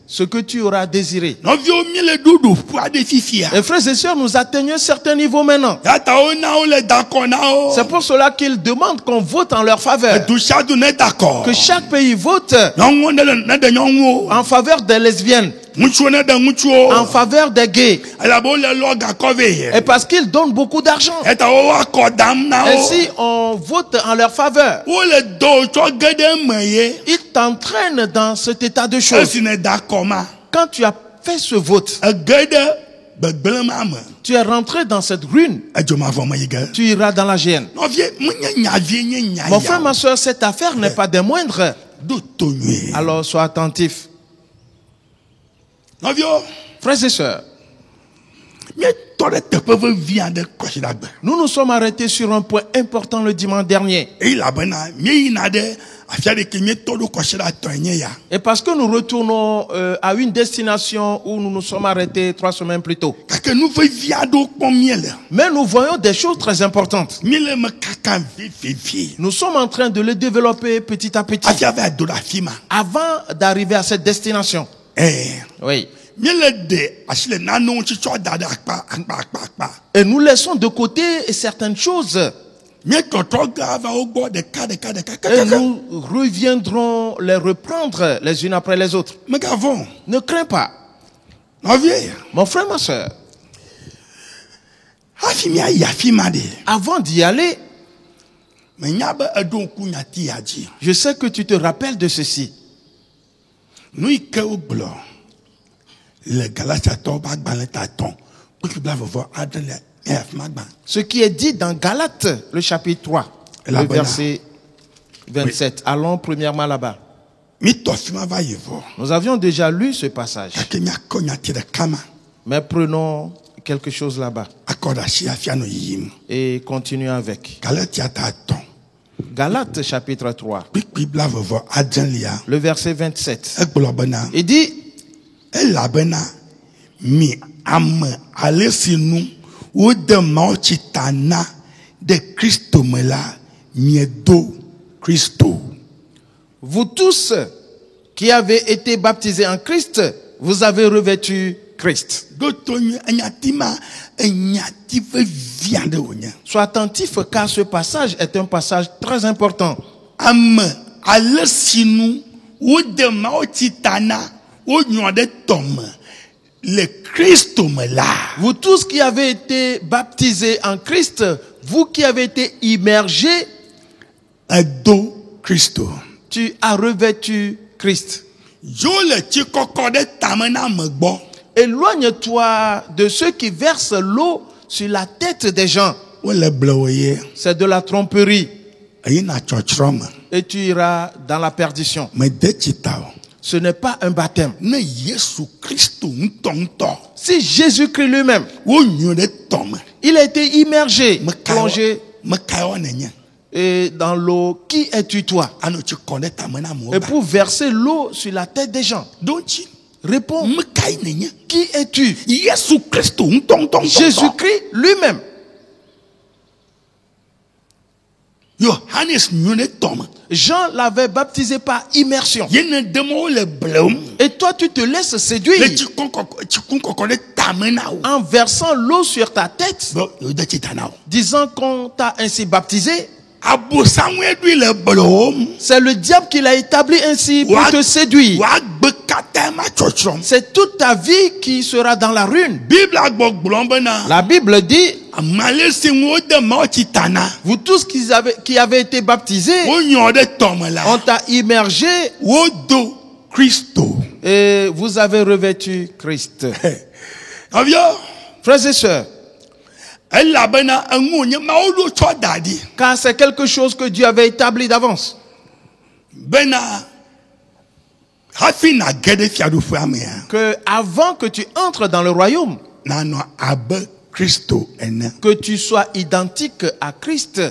Ce que tu auras désiré. Et frères et sœurs, nous atteignons un certain niveau maintenant. C'est pour cela qu'ils demandent qu'on vote en leur faveur. Que chaque pays vote en faveur des lesbiennes, en faveur des gays. Et parce qu'ils donnent beaucoup d'argent, ainsi on vote en leur faveur. Ils t'entraînent dans cet état de choses. Quand tu as fait ce vote, tu es rentré dans cette ruine. Tu iras dans la géhenne. Mon frère, ma soeur, cette affaire n'est pas des moindres. Alors sois attentif. Frères et sœurs, nous nous sommes arrêtés sur un point important le dimanche dernier. Et parce que nous retournons à une destination où nous nous sommes arrêtés 3 semaines plus tôt. Mais nous voyons des choses très importantes. Nous sommes en train de les développer petit à petit avant d'arriver à cette destination. Oui. Et nous laissons de côté certaines choses. Et nous reviendrons les reprendre les unes après les autres. Ne crains pas. Mon frère, ma soeur, avant d'y aller, je sais que tu te rappelles de ceci. Ce qui est dit dans Galates, le chapitre 3, le verset 27. Allons premièrement là-bas. Nous avions déjà lu ce passage. Mais prenons quelque chose là-bas. Et continuons avec. Galates chapitre 3. Le verset 27. Il dit, vous tous qui avez été baptisés en Christ, vous avez revêtu Christ. Sois attentif car ce passage est un passage très important. Vous tous qui avez été baptisés en Christ, vous qui avez été immergés, tu as revêtu Christ. Éloigne-toi de ceux qui versent l'eau sur la tête des gens. C'est de la tromperie. Et tu iras dans la perdition. Ce n'est pas un baptême. Si Jésus-Christ lui-même, il a été immergé, plongé et dans l'eau, qui es-tu toi? Et pour verser l'eau sur la tête des gens. Réponds, qui es-tu? Jésus-Christ lui-même. Jean l'avait baptisé par immersion. Et toi, tu te laisses séduire en versant l'eau sur ta tête, disant qu'on t'a ainsi baptisé. C'est le diable qui l'a établi ainsi pour te séduire. C'est toute ta vie qui sera dans la ruine. La Bible dit, vous tous qui avez été baptisés, on t'a immergé et vous avez revêtu Christ. Frères et sœurs, car c'est quelque chose que Dieu avait établi d'avance. Que avant que tu entres dans le royaume, que tu sois identique à Christ,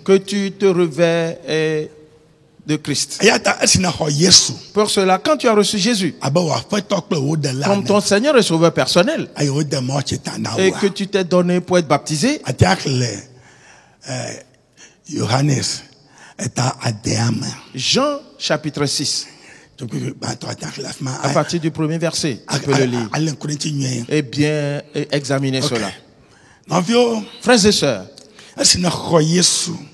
que tu te revêts de Christ. Pour cela, quand tu as reçu Jésus comme ton Seigneur et Sauveur personnel, et que tu t'es donné pour être baptisé, Jean chapitre 6, à partir du premier verset, tu peux le lire et bien examiner cela. Frères et sœurs,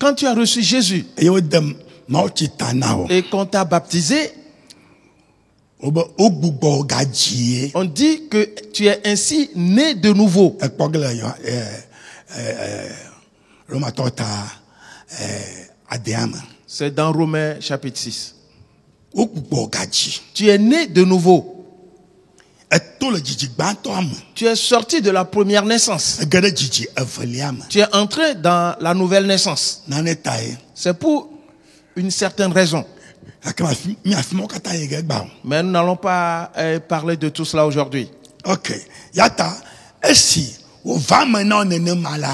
quand tu as reçu Jésus et qu'on t'a baptisé, on dit que tu es ainsi né de nouveau. C'est dans Romains chapitre 6. Tu es né de nouveau. Tu es sorti de la première naissance. Tu es entré dans la nouvelle naissance. C'est pour une certaine raison. Mais nous n'allons pas parler de tout cela aujourd'hui.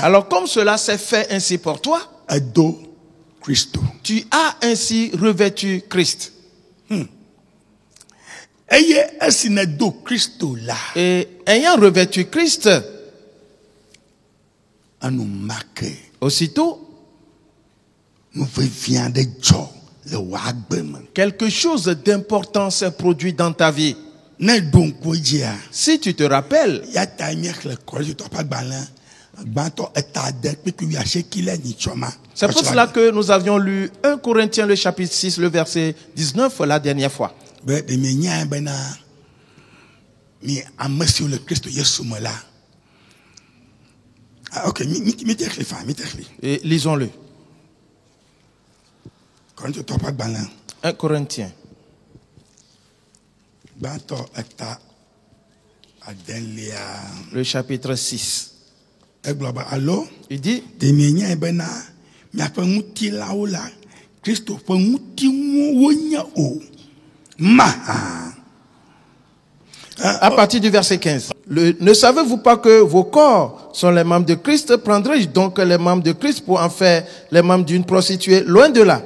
Alors comme cela s'est fait ainsi pour toi, tu as ainsi revêtu Christ. Et ayant revêtu Christ, aussitôt, quelque chose d'important s'est produit dans ta vie. Si tu te rappelles, c'est pour cela que nous avions lu 1 Corinthiens le chapitre 6, le verset 19 la dernière fois. Et lisons-le. 1 Corinthiens. Le chapitre 6. Il dit, à partir du verset 15. Ne savez-vous pas que vos corps sont les membres de Christ? Prendrai-je donc les membres de Christ pour en faire les membres d'une prostituée? Loin de là.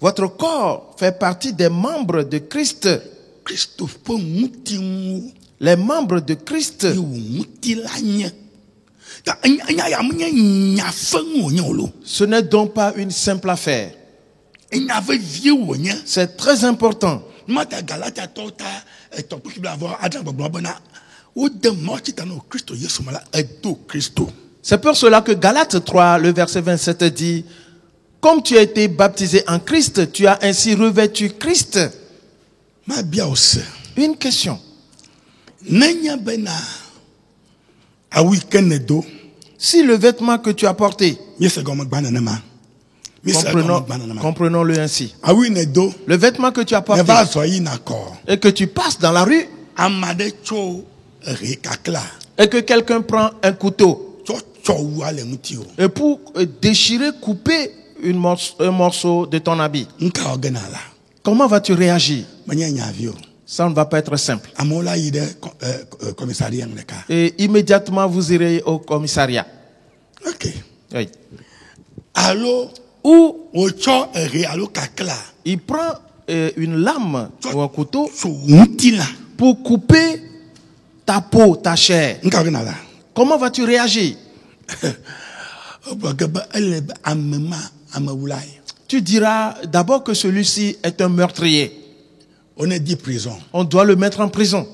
Votre corps fait partie des membres de Christ. Les membres de Christ. Ce n'est donc pas une simple affaire. C'est très important. C'est pour cela que Galates 3, le verset 27 dit, comme tu as été baptisé en Christ, tu as ainsi revêtu Christ. Une question. Si le vêtement que tu as porté, comprenons-le ainsi, le vêtement que tu as porté et que tu passes dans la rue et que quelqu'un prend un couteau et pour déchirer, couper un morceau de ton habit, comment vas-tu réagir? Ça ne va pas être simple. Et immédiatement vous irez au commissariat. Oui. Ou il prend une lame ou un couteau pour couper ta peau, ta chair. Comment vas-tu réagir? Tu diras d'abord que celui-ci est un meurtrier. On a dit prison. On doit le mettre en prison.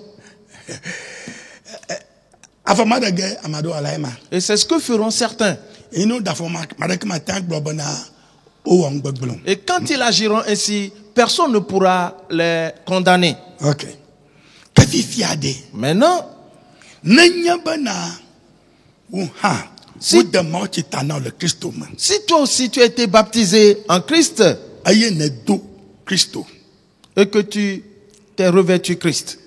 Et c'est ce que feront certains. Et quand ils agiront ainsi, personne ne pourra les condamner. Ok. Maintenant, si toi aussi tu as été baptisé en Christ et que tu t'es revêtu Christ,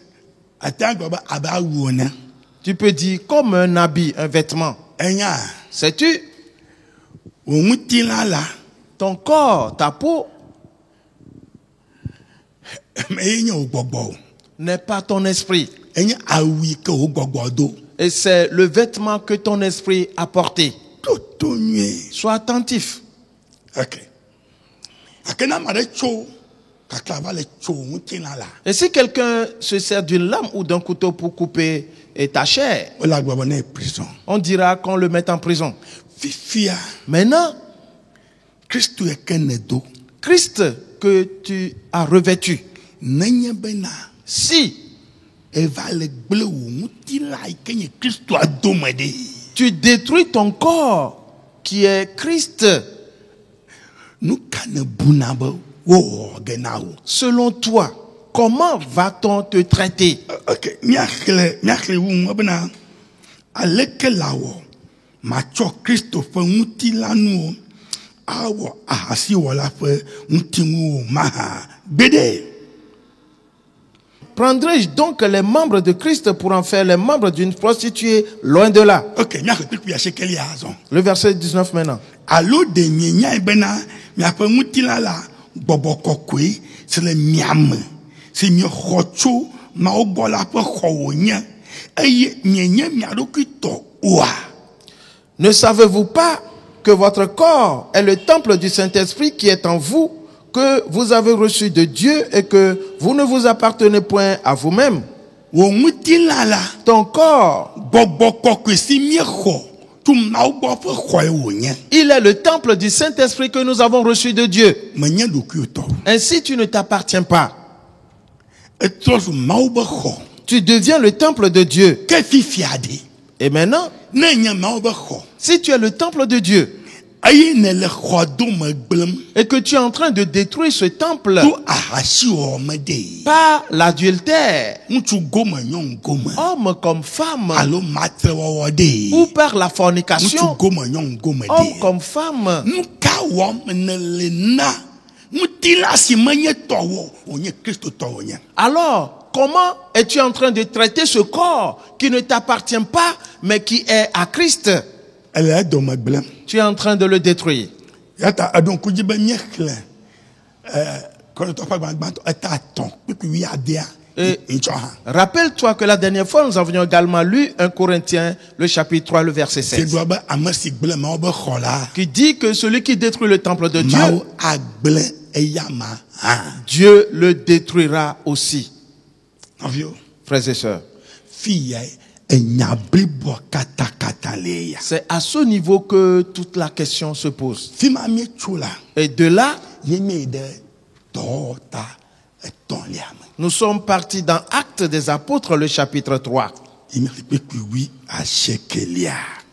tu peux dire comme un habit, un vêtement. Sais-tu? Ton corps, ta peau n'est pas ton esprit. Et c'est le vêtement que ton esprit a porté. Sois attentif. Et si quelqu'un se sert d'une lame ou d'un couteau pour couper ta chair, on dira qu'on le met en prison. Maintenant, Christ que tu as revêtu, si tu détruis ton corps qui est Christ, selon toi, comment va-t-on te traiter? Prendrai-je donc les membres de Christ pour en faire les membres d'une prostituée? Loin de là. Le verset 19 maintenant. Ne savez-vous pas que votre corps est le temple du Saint-Esprit qui est en vous, que vous avez reçu de Dieu et que vous ne vous appartenez point à vous-même? Ton corps, il est le temple du Saint-Esprit que nous avons reçu de Dieu. Ainsi, tu ne t'appartiens pas. Tu deviens le temple de Dieu. Et maintenant, si tu es le temple de Dieu et que tu es en train de détruire ce temple par l'adultère, homme comme femme, ou par la fornication, homme comme femme, alors comment es-tu en train de traiter ce corps qui ne t'appartient pas mais qui est à Christ? Tu es en train de le détruire. Rappelle-toi que la dernière fois, nous avions également lu 1 Corinthiens, le chapitre 3, le verset 16. Qui dit que celui qui détruit le temple de Dieu, Dieu le détruira aussi. Frères et sœurs. C'est à ce niveau que toute la question se pose. Et de là, nous sommes partis dans Actes des Apôtres, le chapitre 3.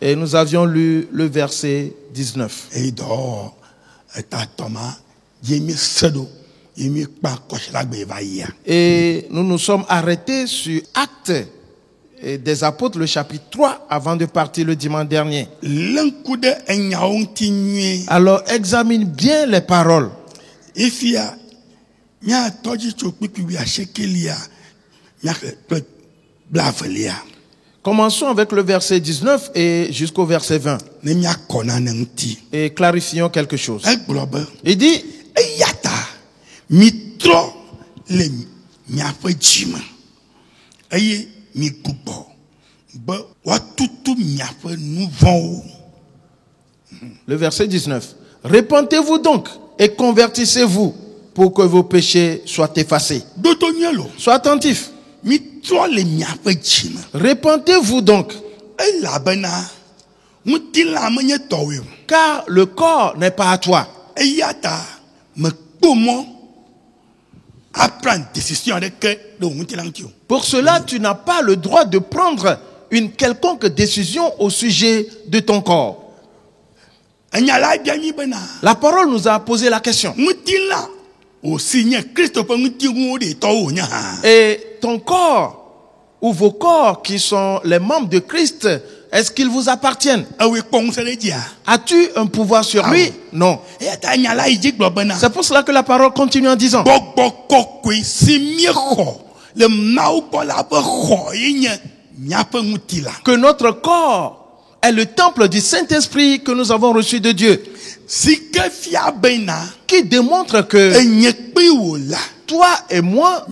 Et nous avions lu le verset 19. Et nous nous sommes arrêtés sur Actes des Apôtres, le chapitre 3, avant de partir le dimanche dernier. Alors, examine bien les paroles. Commençons avec le verset 19 et jusqu'au verset 20. Et clarifions quelque chose. Il dit, le verset 19. Repentez-vous donc et convertissez-vous pour que vos péchés soient effacés. Sois attentif. Repentez-vous donc Car le corps n'est pas à toi. Pour cela, tu n'as pas le droit de prendre une quelconque décision au sujet de ton corps. La parole nous a posé la question. Et ton corps ou vos corps qui sont les membres de Christ, est-ce qu'ils vous appartiennent? As-tu un pouvoir sur lui? Non. C'est pour cela que la parole continue en disant que notre corps est le temple du Saint-Esprit que nous avons reçu de Dieu, qui démontre que toi et moi,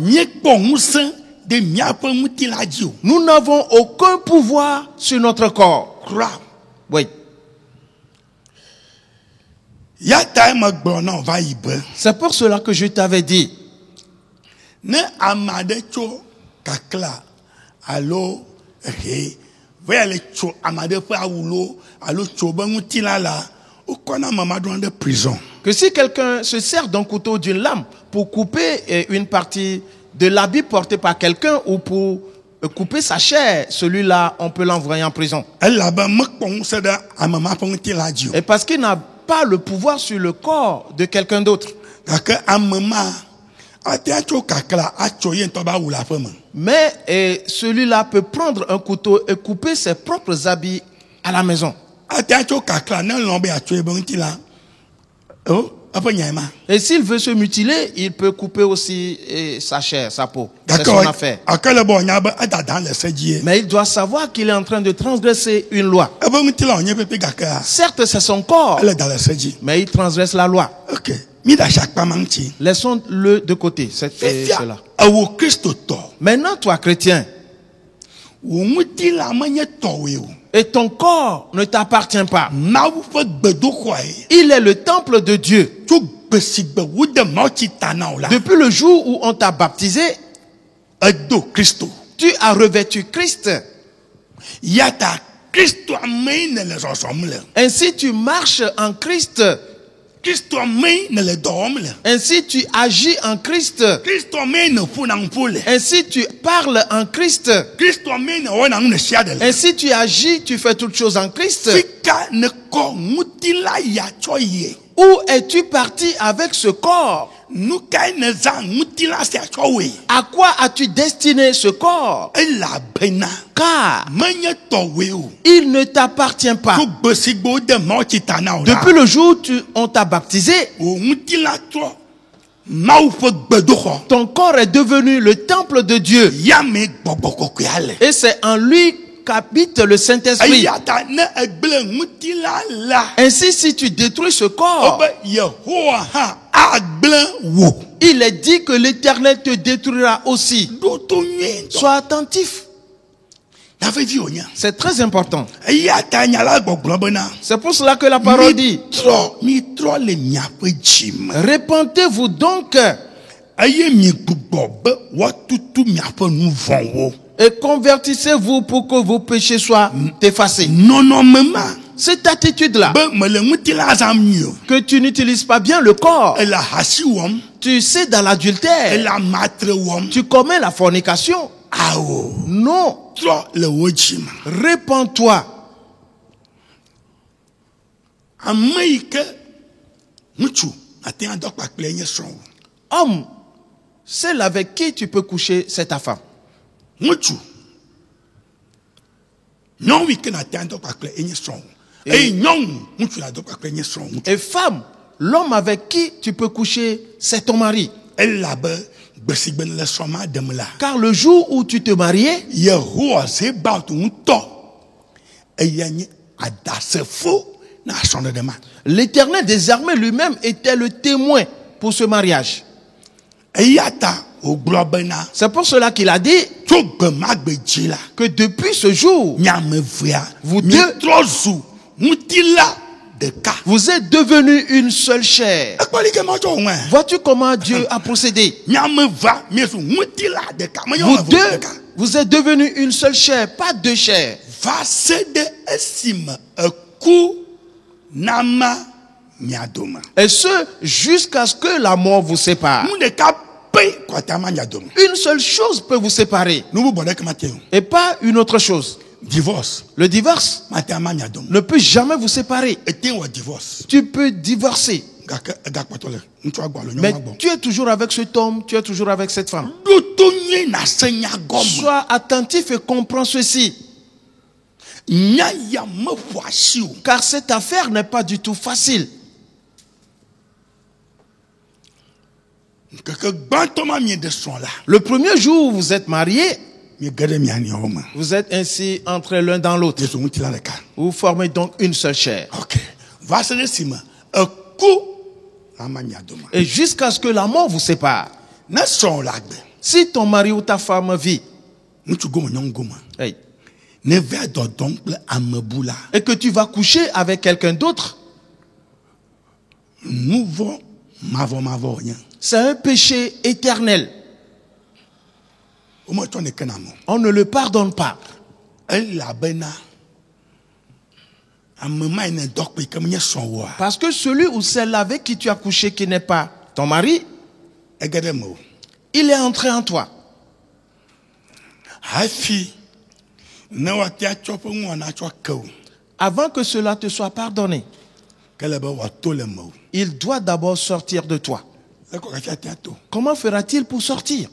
nous n'avons aucun pouvoir sur notre corps. Oui. C'est pour cela que je t'avais dit. Que si quelqu'un se sert d'un couteau, d'une lame pour couper une partie de l'habit porté par quelqu'un ou pour couper sa chair, celui-là, on peut l'envoyer en prison. Et parce qu'il n'a pas le pouvoir sur le corps de quelqu'un d'autre. Mais celui-là peut prendre un couteau et couper ses propres habits à la maison. Et s'il veut se mutiler, il peut couper aussi sa chair, sa peau. C'est son affaire. Mais il doit savoir qu'il est en train de transgresser une loi. Certes, c'est son corps, mais il transgresse la loi. Laissons-le de côté, cela. Maintenant, toi, chrétien, et ton corps ne t'appartient pas. Il est le temple de Dieu. Depuis le jour où on t'a baptisé, tu as revêtu Christ. Ainsi tu marches en Christ. Ainsi tu agis en Christ. Ainsi tu parles en Christ. Ainsi tu agis, tu fais toutes choses en Christ. Où es-tu parti avec ce corps? À quoi as-tu destiné ce corps? Car il ne t'appartient pas. Depuis le jour où on t'a baptisé, ton corps est devenu le temple de Dieu. Et c'est en lui qu'habite le Saint-Esprit. Ainsi, si tu détruis ce corps, il est dit que l'Éternel te détruira aussi. Sois attentif. C'est très important. C'est pour cela que la parole dit: répentez-vous donc et convertissez-vous pour que vos péchés soient effacés. Cette attitude-là, que tu n'utilises pas bien le corps, tu sais dans l'adultère, tu commets la fornication. Non. Répands-toi. Homme, celle avec qui tu peux coucher, c'est ta femme. Et femme, l'homme avec qui tu peux coucher, c'est ton mari. Car le jour où tu te mariais, l'Éternel des armées lui-même était le témoin pour ce mariage. C'est pour cela qu'il a dit que depuis ce jour, vous deux, vous êtes devenus une seule chair. Vois-tu comment Dieu a procédé? Vous deux, vous êtes devenus une seule chair, pas deux chairs. Et ce, jusqu'à ce que la mort vous sépare. Une seule chose peut vous séparer. Et pas une autre chose. Le divorce ne peut jamais vous séparer. Tu peux divorcer. Mais tu es toujours avec cet homme, tu es toujours avec cette femme. Sois attentif et comprends ceci. Car cette affaire n'est pas du tout facile. Le premier jour où vous êtes mariés, vous êtes ainsi entrés l'un dans l'autre. Vous formez donc une seule chair. Et jusqu'à ce que la mort vous sépare. Si ton mari ou ta femme vit, hey, et que tu vas coucher avec quelqu'un d'autre, c'est un péché éternel. On ne le pardonne pas. Parce que celui ou celle avec qui tu as couché qui n'est pas ton mari, il est entré en toi. Avant que cela te soit pardonné, il doit d'abord sortir de toi. Comment fera-t-il pour sortir?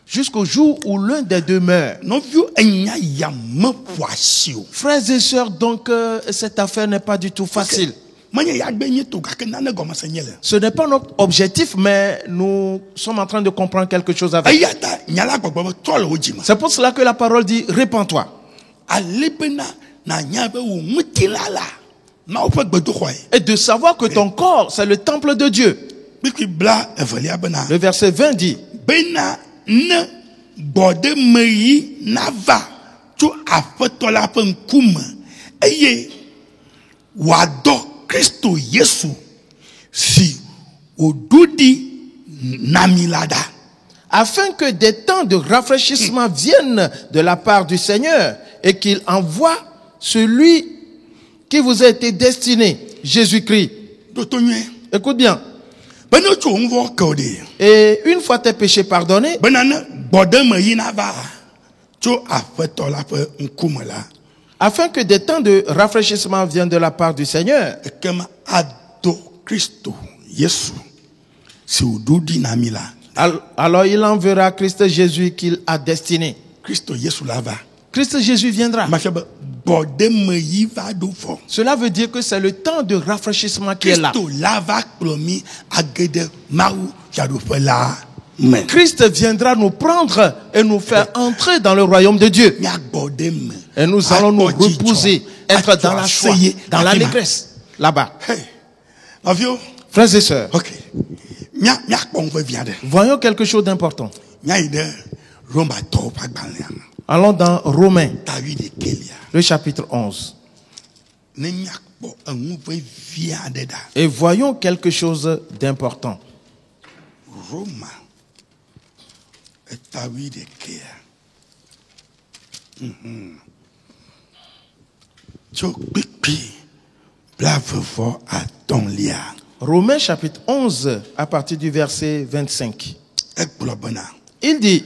Jusqu'au jour où l'un des deux meurt. Frères et sœurs, donc cette affaire n'est pas du tout facile. Ce n'est pas notre objectif, mais nous sommes en train de comprendre quelque chose avec. C'est pour cela que la parole dit, répands-toi. Et de savoir que ton corps, c'est le temple de Dieu. Le verset 20 dit, afin que des temps de rafraîchissement viennent de la part du Seigneur et qu'il envoie celui qui vous a été destiné, Jésus-Christ. Écoute bien. Et une fois tes péchés pardonnés, afin que des temps de rafraîchissement viennent de la part du Seigneur, alors il enverra Christ Jésus qu'il a destiné. Christ Jésus viendra. Cela veut dire que c'est le temps de rafraîchissement qui est là. Christ viendra nous prendre et nous faire entrer dans le royaume de Dieu. Et nous allons nous reposer, être dans la joie, dans l'allégresse, là-bas. Frères et sœurs, voyons quelque chose d'important. Allons dans Romains, le chapitre 11. Et voyons quelque chose d'important. Romains chapitre 11 à partir du verset 25. Il dit,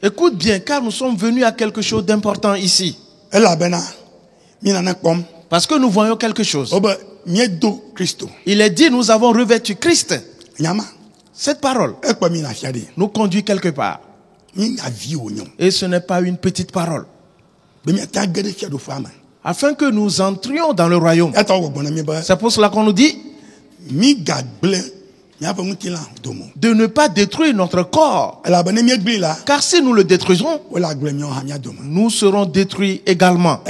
écoute bien, car nous sommes venus à quelque chose d'important ici. Parce que nous voyons quelque chose. Il est dit, nous avons revêtu Christ. Cette parole nous conduit quelque part. Et ce n'est pas une petite parole. Afin que nous entrions dans le royaume. C'est pour cela qu'on nous dit de ne pas détruire notre corps. Car si nous le détruisons, nous serons détruits également.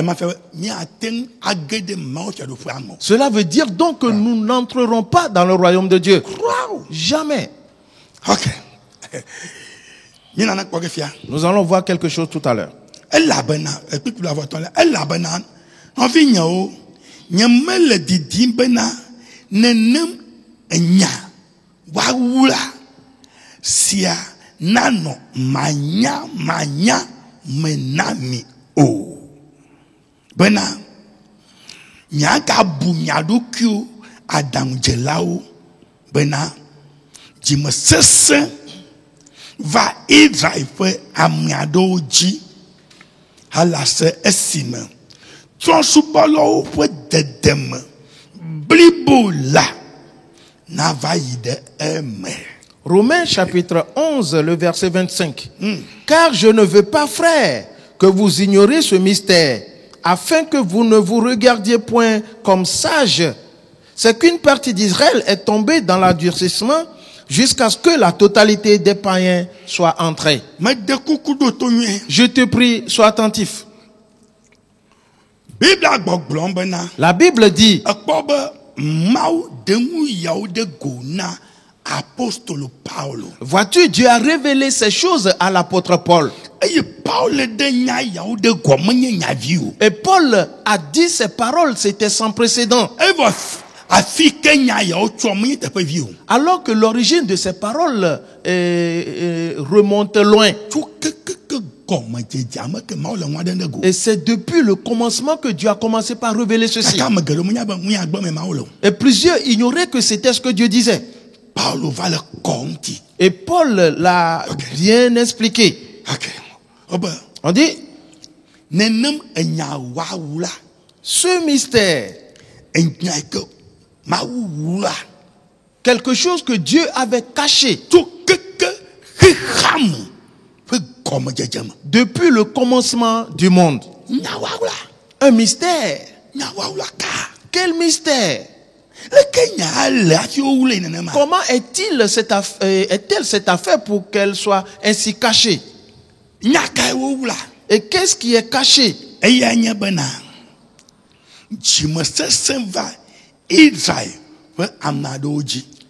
Cela veut dire donc que nous n'entrerons pas dans le royaume de Dieu. Jamais. Nous allons voir quelque chose tout à l'heure. nano manya menami o. Bena nyaga bunyadukyu adam jelao bena jime sese va Israël fait amiadoji halase esime tonsubalo fe dedem blibo la na va yide eme. Romains chapitre 11 le verset 25. Car je ne veux pas, frères, que vous ignoriez ce mystère, afin que vous ne vous regardiez point comme sages. C'est qu'une partie d'Israël est tombée dans l'endurcissement jusqu'à ce que la totalité des païens soit entrée. Je te prie, sois attentif. La Bible dit, vois-tu, Dieu a révélé ces choses à l'apôtre Paul. Et Paul a dit ces paroles, c'était sans précédent. Alors que l'origine de ces paroles remonte loin. Et c'est depuis le commencement que Dieu a commencé par révéler ceci. Et plusieurs ignoraient que c'était ce que Dieu disait. Et Paul l'a bien expliqué. On dit, ce mystère, quelque chose que Dieu avait caché depuis le commencement du monde. Un mystère. Quel mystère? Comment est-elle cette affaire pour qu'elle soit ainsi cachée? Et qu'est-ce qui est caché?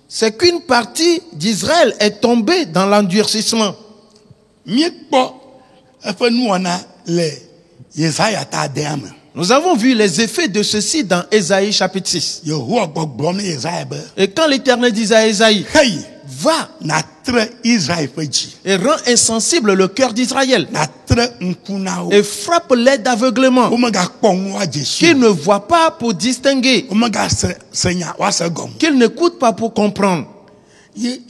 C'est qu'une partie d'Israël est tombée dans l'endurcissement. Nous avons vu les effets de ceci dans Ésaïe chapitre 6. Et quand l'Éternel disait à Ésaïe, va et rend insensible le cœur d'Israël et frappe-les d'aveuglement, qu'ils ne voient pas pour distinguer, qu'ils n'écoutent pas pour comprendre. Et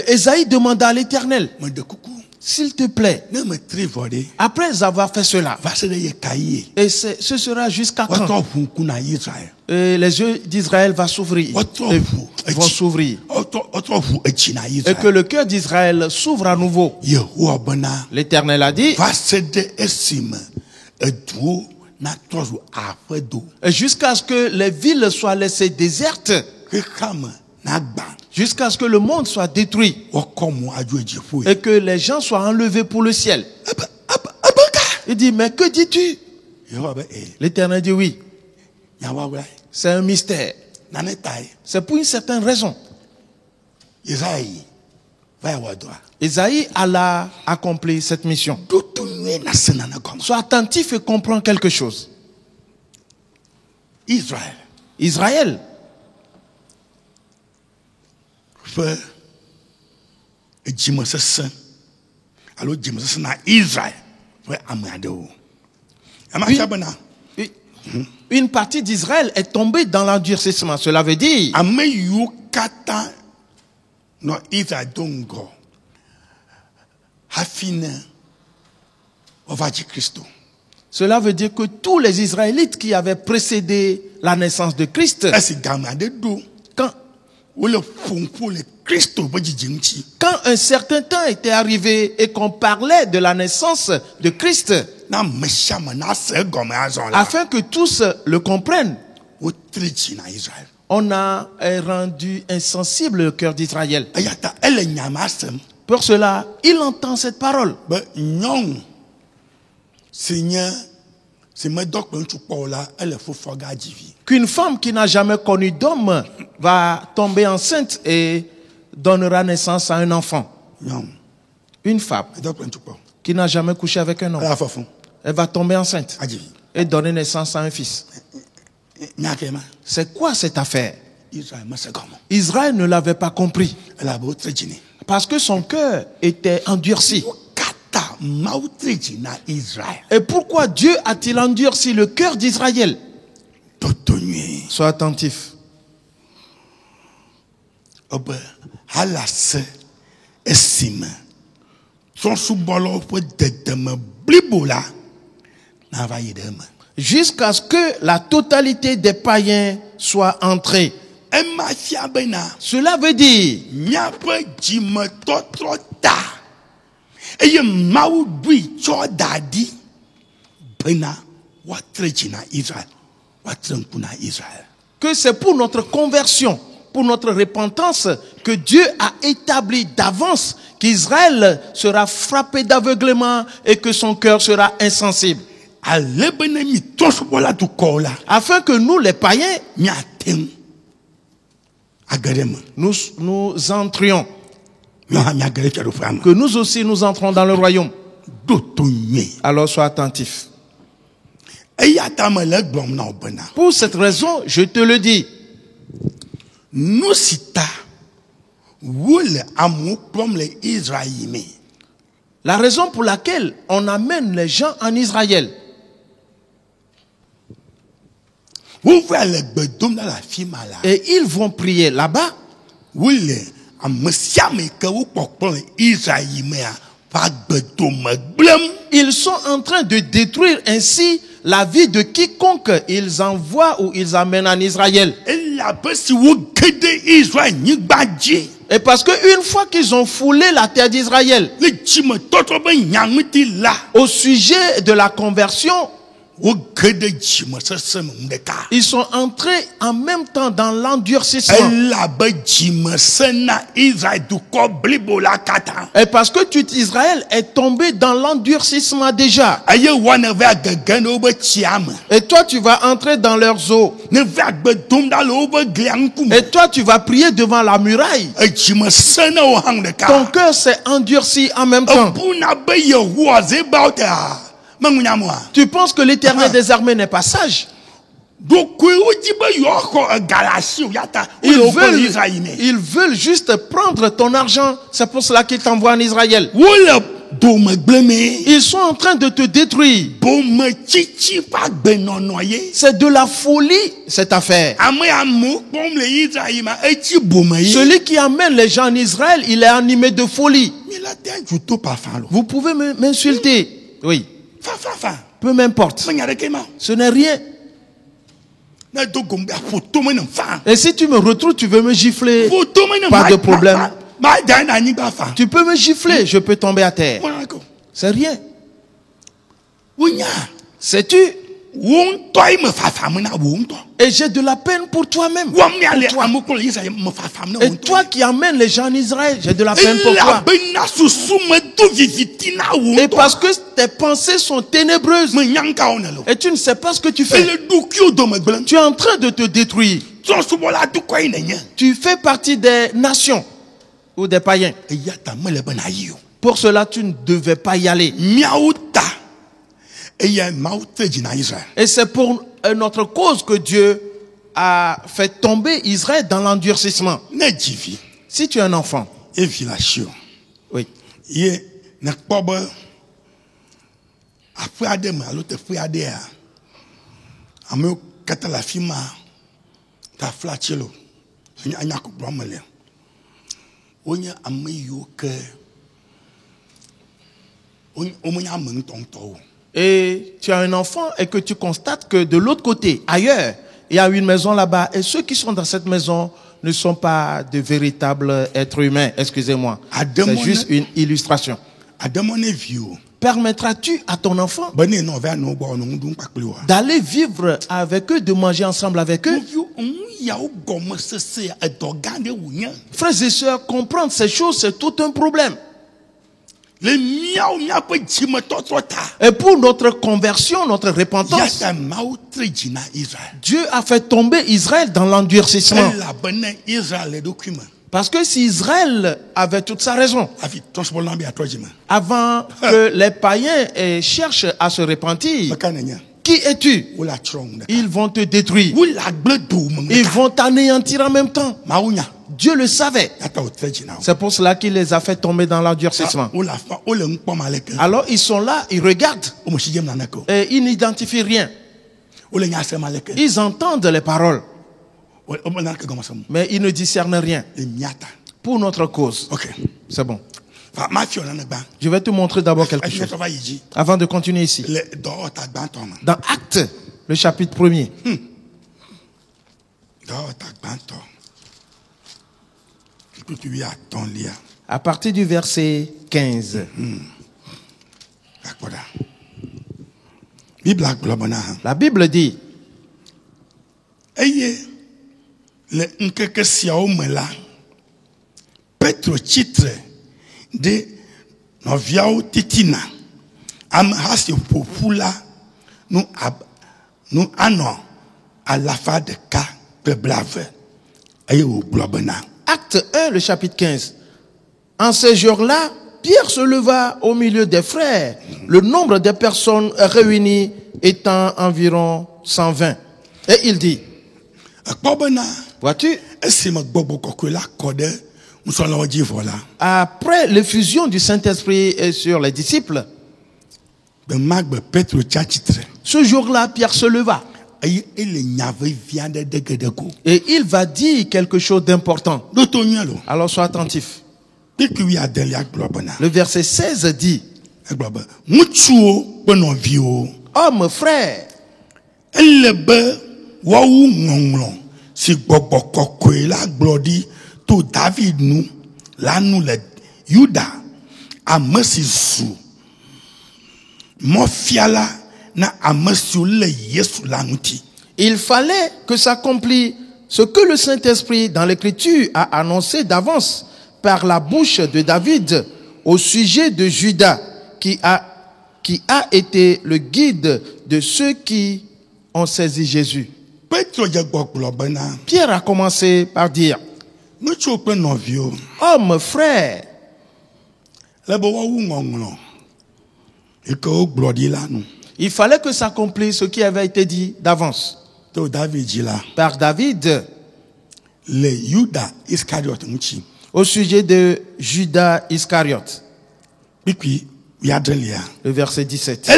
Ésaïe demanda à l'Éternel, s'il te plaît, après avoir fait cela, et ce sera jusqu'à quand les yeux d'Israël vont s'ouvrir, et que le cœur d'Israël s'ouvre à nouveau. L'Éternel a dit, et jusqu'à ce que les villes soient laissées désertes, jusqu'à ce que le monde soit détruit et que les gens soient enlevés pour le ciel. Il dit, mais que dis-tu? L'Éternel dit, oui, c'est un mystère. C'est pour une certaine raison. Isaïe alla accomplir cette mission. Sois attentif et comprends quelque chose. Israël une partie d'Israël est tombée dans l'endurcissement. Cela veut dire cela veut dire que tous les Israélites qui avaient précédé la naissance de Christ, quand un certain temps était arrivé et qu'on parlait de la naissance de Christ, afin que tous le comprennent, on a rendu insensible le cœur d'Israël. Pour cela, il entend cette parole. Qu'une femme qui n'a jamais connu d'homme va tomber enceinte et donnera naissance à un enfant. Une femme qui n'a jamais couché avec un homme, elle va tomber enceinte et donner naissance à un fils. C'est quoi cette affaire? Israël ne l'avait pas compris. Parce que son cœur était endurci. Et pourquoi Dieu a-t-il endurci le cœur d'Israël? Sois attentif. Jusqu'à ce que la totalité des païens soit entrée. Cela veut dire que c'est pour notre conversion, pour notre repentance, que Dieu a établi d'avance qu'Israël sera frappé d'aveuglement et que son cœur sera insensible. Afin que nous, les païens, nous entrions. Que nous aussi nous entrons dans le royaume. Alors sois attentif. Pour cette raison, je te le dis. La raison pour laquelle on amène les gens en Israël. Et ils vont prier là-bas. Ils sont en train de détruire ainsi la vie de quiconque ils envoient ou ils amènent en Israël. Et parce qu'une fois qu'ils ont foulé la terre d'Israël, au sujet de la conversion, ils sont entrés en même temps dans l'endurcissement. Et parce que Israël est tombé dans l'endurcissement déjà. Et toi tu vas entrer dans leurs eaux. Et toi tu vas prier devant la muraille. Ton cœur s'est endurci en même temps. Tu penses que l'Éternel des armées n'est pas sage? Ils veulent juste prendre ton argent. C'est pour cela qu'ils t'envoient en Israël. Ils sont en train de te détruire. C'est de la folie, cette affaire. Celui qui amène les gens en Israël, il est animé de folie. Vous pouvez m'insulter. Oui. Peu m'importe. Ce n'est rien. Et si tu me retrouves, tu veux me gifler. Pas de problème. Tu peux me gifler, je peux tomber à terre. C'est rien. Sais-tu? Et j'ai de la peine pour toi-même. Et toi qui amènes les gens en Israël, j'ai de la peine pour toi. Et parce que tes pensées sont ténébreuses. Et tu ne sais pas ce que tu fais. Tu es en train de te détruire. Tu fais partie des nations ou des païens. Pour cela, tu ne devais pas y aller. Et c'est pour notre cause que Dieu a fait tomber Israël dans l'endurcissement. Si tu es un enfant, oui. Et tu as un enfant et que tu constates que de l'autre côté, ailleurs, il y a une maison là-bas et ceux qui sont dans cette maison ne sont pas de véritables êtres humains. Excusez-moi. C'est juste une illustration. Permettras-tu à ton enfant d'aller vivre avec eux, de manger ensemble avec eux? Frères et sœurs, comprendre ces choses, c'est tout un problème. Et pour notre conversion, notre repentance, Dieu a fait tomber Israël dans l'endurcissement. Parce que si Israël avait toute sa raison, avant que les païens cherchent à se repentir, qui es-tu? Ils vont te détruire. Ils vont t'anéantir en même temps. Dieu le savait. C'est pour cela qu'il les a fait tomber dans l'endurcissement. Alors ils sont là, ils regardent. Et ils n'identifient rien. Ils entendent les paroles. Mais ils ne discernent rien. Pour notre cause. C'est bon. Je vais te montrer d'abord quelque chose. Avant de continuer ici. Dans Actes, le chapitre 1er. À partir du verset 15. La Bible dit. Petro titre de noviao titina am hasi popula nous anon à la fin de cas de blave ayo blabana. Acte 1 le chapitre 15. En ce jour-là, Pierre se leva au milieu des frères, le nombre des personnes réunies étant environ 120. Et il dit, vois-tu, après l'effusion du Saint-Esprit sur les disciples, ce jour-là, Pierre se leva. Et il va dire quelque chose d'important. Alors sois attentif. Le verset 16 dit, homme frère, si to David nous là nous les Juda a merci sous mon fiala na a merci le Yesu la nuti. Il fallait que s'accomplisse ce que le Saint-Esprit dans l'Écriture a annoncé d'avance par la bouche de David au sujet de Judas qui a été le guide de ceux qui ont saisi Jésus. Pierre a commencé par dire, homme frère, il fallait que s'accomplisse ce qui avait été dit d'avance par David au sujet de Judas Iscariote. Le verset 17.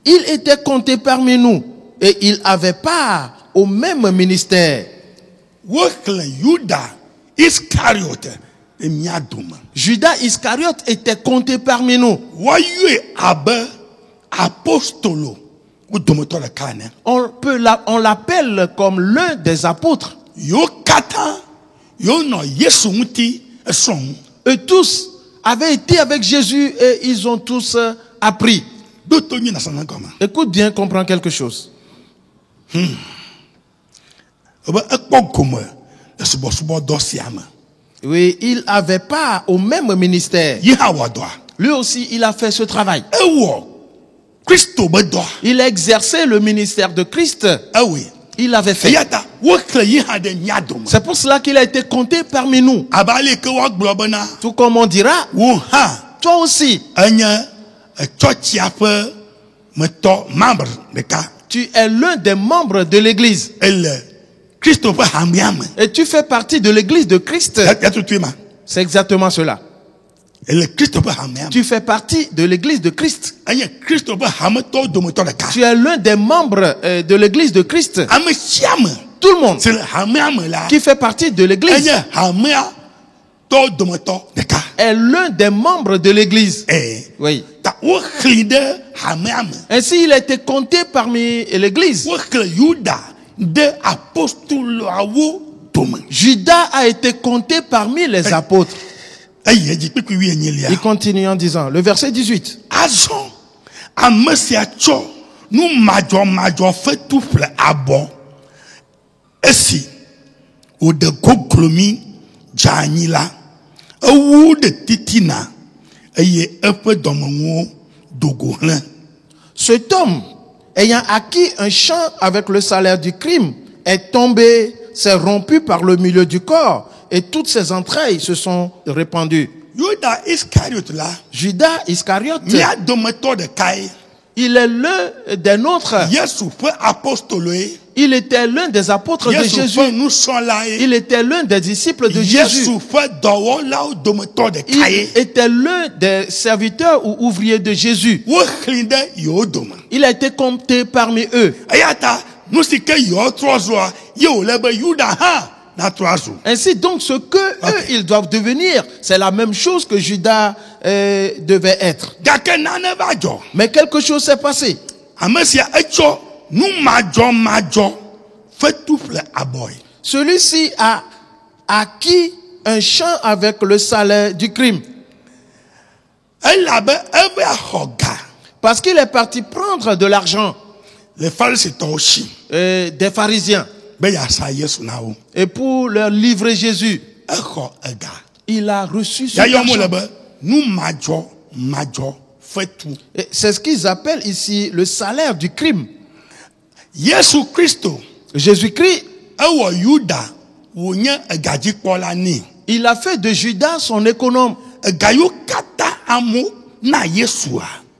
Il était compté parmi nous et il avait part au même ministère. Judas Iscariote était compté parmi nous. On l'appelle comme l'un des apôtres. Eux tous avaient été avec Jésus et ils ont tous appris. Écoute bien, comprends quelque chose. Oui, il avait pas au même ministère. Lui aussi, il a fait ce travail. Il a exercé le ministère de Christ. Il l'avait fait. C'est pour cela qu'il a été compté parmi nous. Tout comme on dira, toi aussi, tu es l'un des membres de l'église. Et tu fais partie de l'église de Christ. C'est exactement cela. Tu fais partie de l'église de Christ. Tu es l'un des membres de l'église de Christ. Tout le monde qui fait partie de l'église est l'un des membres de l'église. Oui. Ainsi, il a été compté parmi l'église. Judas a été compté parmi les apôtres. Il continue en disant, le verset 18. Cet homme, ayant acquis un champ avec le salaire du crime, est tombé, s'est rompu par le milieu du corps, et toutes ses entrailles se sont répandues. Judas Iscariote Il est l'un des nôtres. Il était l'un des apôtres de Jésus. Il était l'un des disciples de Jésus. Il était l'un des serviteurs ou ouvriers de Jésus. Il a été compté parmi eux. Ainsi donc, ce que eux, ils doivent devenir, c'est la même chose que Judas devait être. Mais quelque chose s'est passé. Celui-ci a acquis un champ avec le salaire du crime. Parce qu'il est parti prendre de l'argent des pharisiens. Et pour leur livrer Jésus, il a reçu ce argent. C'est ce qu'ils appellent ici le salaire du crime. Jésus-Christ, il a fait de Judas son économe.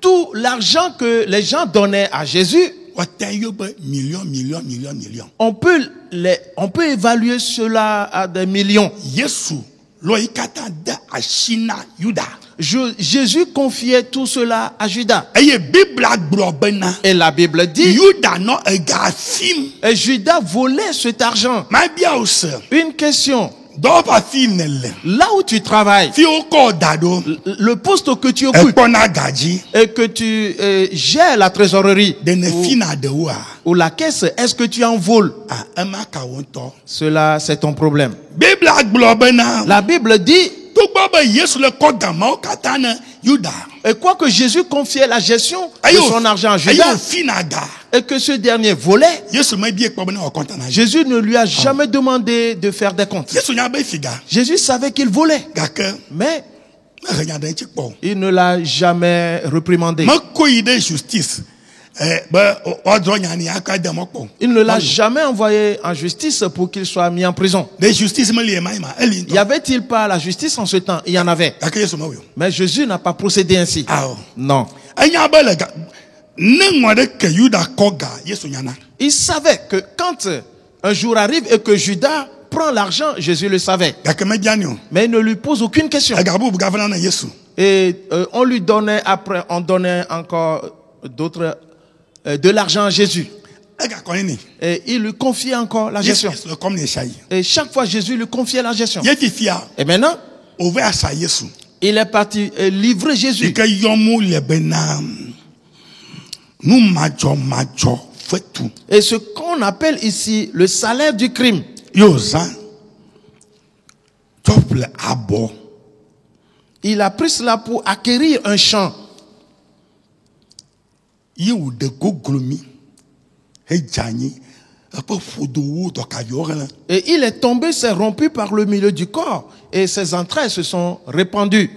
Tout l'argent que les gens donnaient à Jésus, on peut évaluer cela à des millions. Jésus confiait tout cela à Judas. Et la Bible dit, et Judas volait cet argent. Une question. Là où tu travailles, le poste que tu occupes et que tu gères la trésorerie ou la caisse, est-ce que tu en voles? Cela, c'est ton problème. La Bible dit, et quoi que Jésus confiait la gestion de son argent à Judas et que ce dernier volait, Jésus ne lui a jamais demandé de faire des comptes. Jésus savait qu'il volait, mais il ne l'a jamais réprimandé. Il ne l'a jamais envoyé en justice pour qu'il soit mis en prison. Y avait-il pas la justice en ce temps? Il y en avait. Mais Jésus n'a pas procédé ainsi. Non. Il savait que quand un jour arrive et que Judas prend l'argent, Jésus le savait. Mais il ne lui pose aucune question. Et on lui donnait après, on donnait encore d'autres de l'argent à Jésus. Et il lui confiait encore la gestion. Et chaque fois, Jésus lui confiait la gestion. Et maintenant, il est parti livrer Jésus. Et ce qu'on appelle ici le salaire du crime. Il a pris cela pour acquérir un champ. Et il est tombé, s'est rompu par le milieu du corps et ses entrailles se sont répandues.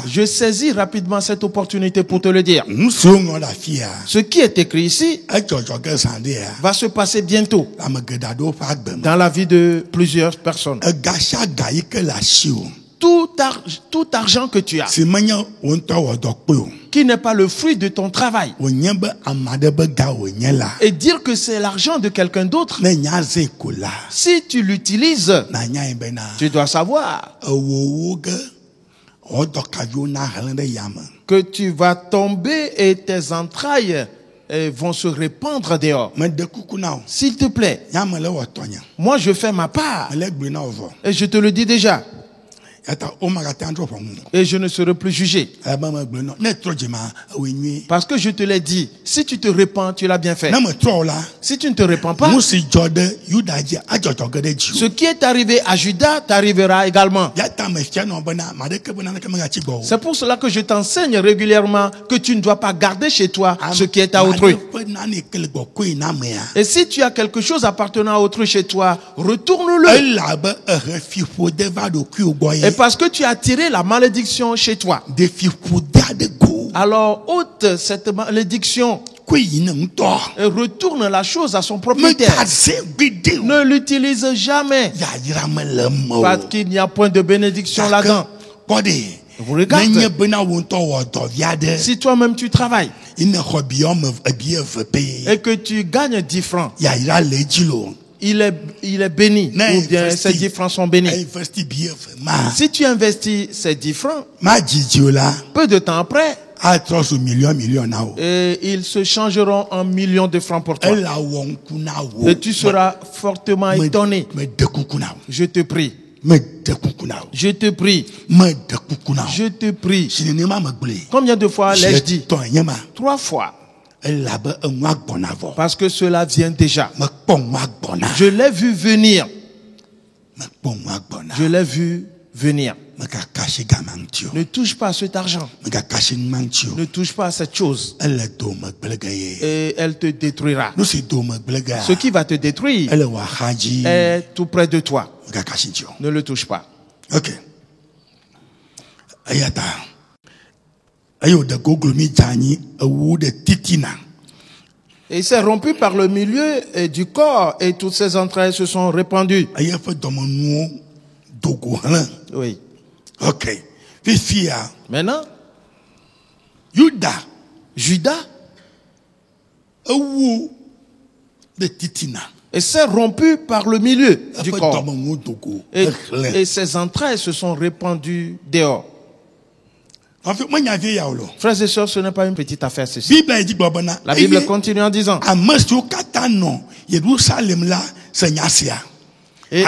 Je saisis rapidement cette opportunité pour te le dire. Ce qui est écrit ici va se passer bientôt dans la vie de plusieurs personnes. Tout argent que tu as, qui n'est pas le fruit de ton travail, et dire que c'est l'argent de quelqu'un d'autre, si tu l'utilises, tu dois savoir que tu vas tomber et tes entrailles vont se répandre dehors. S'il te plaît, moi je fais ma part et je te le dis déjà. Et je ne serai plus jugé. Parce que je te l'ai dit, si tu te répands, tu l'as bien fait. Si tu ne te répands pas, ce qui est arrivé à Judas t'arrivera également. C'est pour cela que je t'enseigne régulièrement que tu ne dois pas garder chez toi ce qui est à autrui. Et si tu as quelque chose appartenant à autrui chez toi, retourne-le. Et parce que tu as tiré la malédiction chez toi, alors ôte cette malédiction et retourne la chose à son propriétaire. Ne l'utilise jamais, parce qu'il n'y a point de bénédiction là-dedans. Vous regardez. Si toi-même tu travailles et que tu gagnes 10 francs, il est béni, ou bien ces 10 francs sont bénis. Si tu investis ces 10 francs, peu de temps après, et ils se changeront en millions de francs pour toi. Et tu seras fortement étonné. Je te prie. Je te prie. Je te prie. Combien de fois l'ai-je dit? 3 fois. Parce que cela vient déjà. Je l'ai vu venir. Je l'ai vu venir. Ne touche pas à cet argent. Ne touche pas à cette chose. Et elle te détruira. Ce qui va te détruire est tout près de toi. Ne le touche pas. Ok. Et il s'est rompu par le milieu du corps et toutes ses entrailles se sont répandues. Oui. Ok. Maintenant, Judas et s'est rompu par le milieu du corps. Et ses entrailles se sont répandues dehors. Frères et sœurs, ce n'est pas une petite affaire, ceci. La Bible continue en disant. Et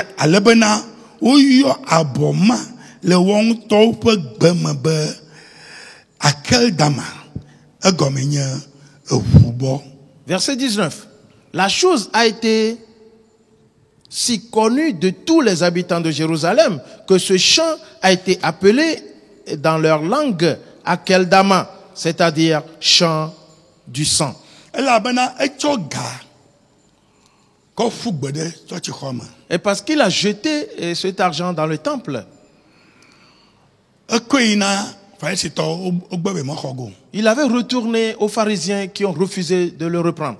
verset 19. La chose a été si connue de tous les habitants de Jérusalem que ce champ a été appelé dans leur langue Akeldama, c'est-à-dire champ du sang. Et parce qu'il a jeté cet argent dans le temple, il avait retourné aux pharisiens qui ont refusé de le reprendre.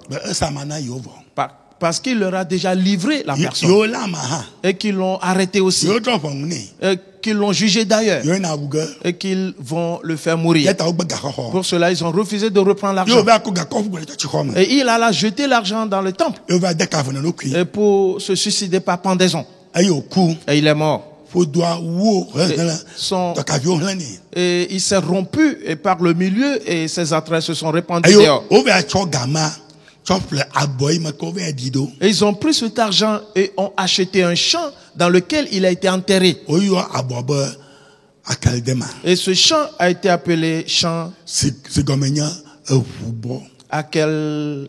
Parce qu'il leur a déjà livré la personne. Et qu'ils l'ont arrêté aussi. Et qu'ils l'ont jugé d'ailleurs. Et qu'ils vont le faire mourir. Pour cela, ils ont refusé de reprendre l'argent. Et il alla jeter l'argent dans le temple. Et pour se suicider par pendaison. Et il est mort. Et il s'est rompu et par le milieu et ses entrailles se sont répandues dehors. Et ils ont pris cet argent et ont acheté un champ dans lequel il a été enterré. Et ce champ a été appelé champ Akeldama,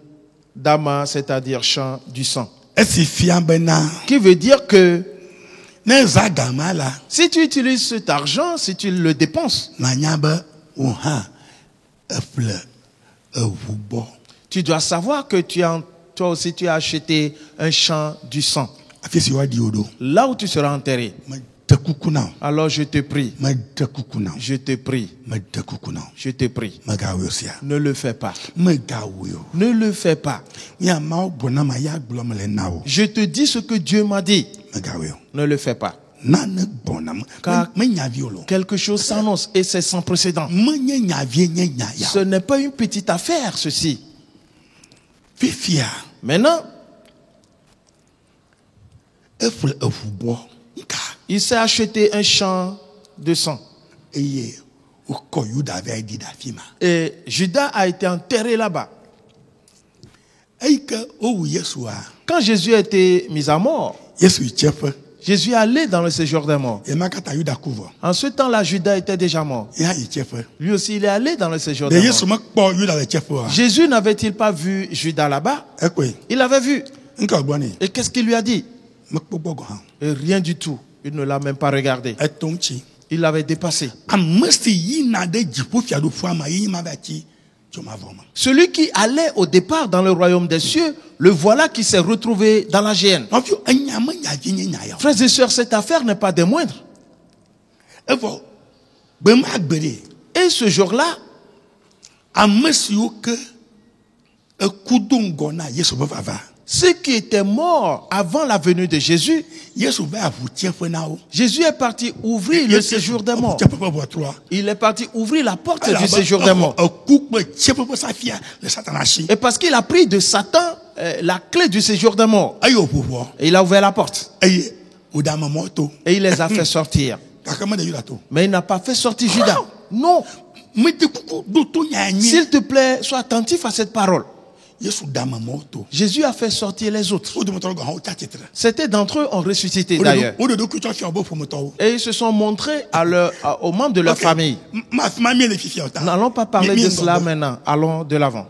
c'est-à-dire champ du sang. Qui veut dire que si tu utilises cet argent, si tu le dépenses, tu dois savoir que toi aussi tu as acheté un champ du sang. Là où tu seras enterré. Alors je te prie. Je te prie. Je te prie. Ne le fais pas. Ne le fais pas. Je te dis ce que Dieu m'a dit. Ne le fais pas. Car quelque chose s'annonce et c'est sans précédent. Ce n'est pas une petite affaire, ceci. Maintenant, il s'est acheté un champ de sang. Et Judas a été enterré là-bas. Quand Jésus a été mis à mort, Jésus est allé dans le séjour des morts. En ce temps-là, Judas était déjà mort. Lui aussi, il est allé dans le séjour des morts. Jésus n'avait-il pas vu Judas là-bas? Il l'avait vu. Et qu'est-ce qu'il lui a dit? Et rien du tout. Il ne l'a même pas regardé. Il l'avait dépassé. Celui qui allait au départ dans le royaume des cieux, le voilà qui s'est retrouvé dans la géhenne. Frères et sœurs, cette affaire n'est pas des moindres. Et ce jour-là, Ceux qui étaient morts avant la venue de Jésus, Jésus est parti ouvrir le séjour des morts. Il est parti ouvrir la porte du séjour des morts. Et parce qu'il a pris de Satan la clé du séjour des morts, et il a ouvert la porte. Et il les a fait sortir. Mais il n'a pas fait sortir Judas. Non. S'il te plaît, sois attentif à cette parole. Jésus a fait sortir les autres. Certains d'entre eux ont ressuscité d'ailleurs. Et ils se sont montrés aux membres de leur famille. N'allons pas parler de cela maintenant. Allons de l'avant.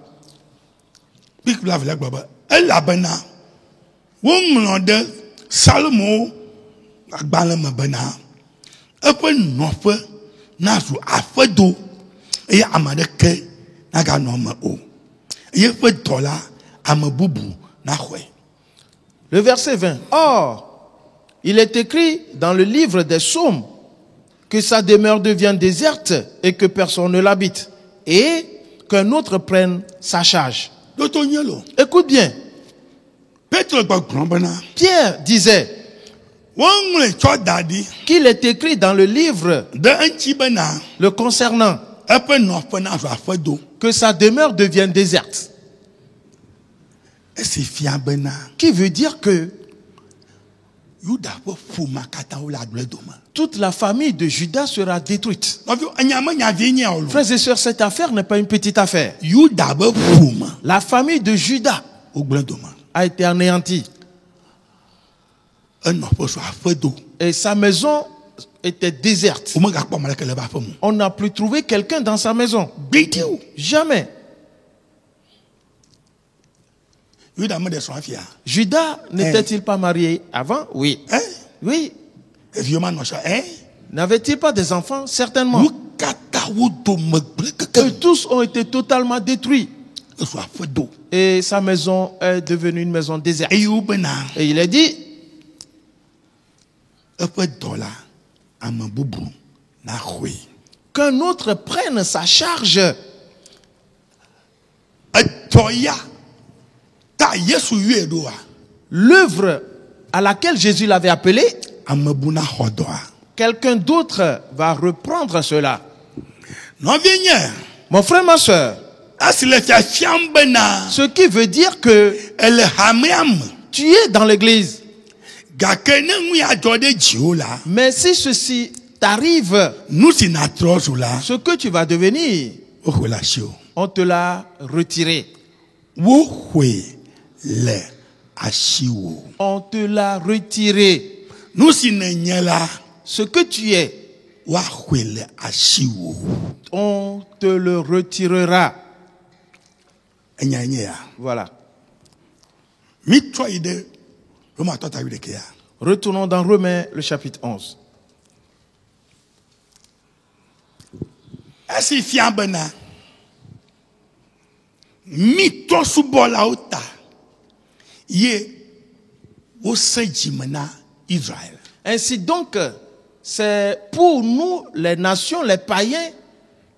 Le verset 20. Or, il est écrit dans le livre des Psaumes que sa demeure devient déserte et que personne ne l'habite, et qu'un autre prenne sa charge. Écoute bien. Pierre disait qu'il est écrit dans le livre le concernant que sa demeure devienne déserte. Qui veut dire que toute la famille de Judas sera détruite. Frères et sœurs, cette affaire n'est pas une petite affaire. La famille de Judas a été anéantie. Et sa maison était déserte. On n'a plus trouvé quelqu'un dans sa maison. Jamais. Judas n'était-il pas marié avant? Oui. Oui. N'avait-il pas des enfants? Certainement. Et tous ont été totalement détruits. Et sa maison est devenue une maison déserte. Et il a dit qu'un autre prenne sa charge. L'œuvre à laquelle Jésus l'avait appelé, quelqu'un d'autre va reprendre cela. Mon frère, ma soeur, ce qui veut dire que tu es dans l'église. Mais si ceci t'arrive, ce que tu vas devenir, on te l'a retiré. On te l'a retiré. Ce que tu es, on te le retirera. Voilà. Retournons dans Romains, le chapitre 11. Ainsi donc, c'est pour nous, les nations, les païens,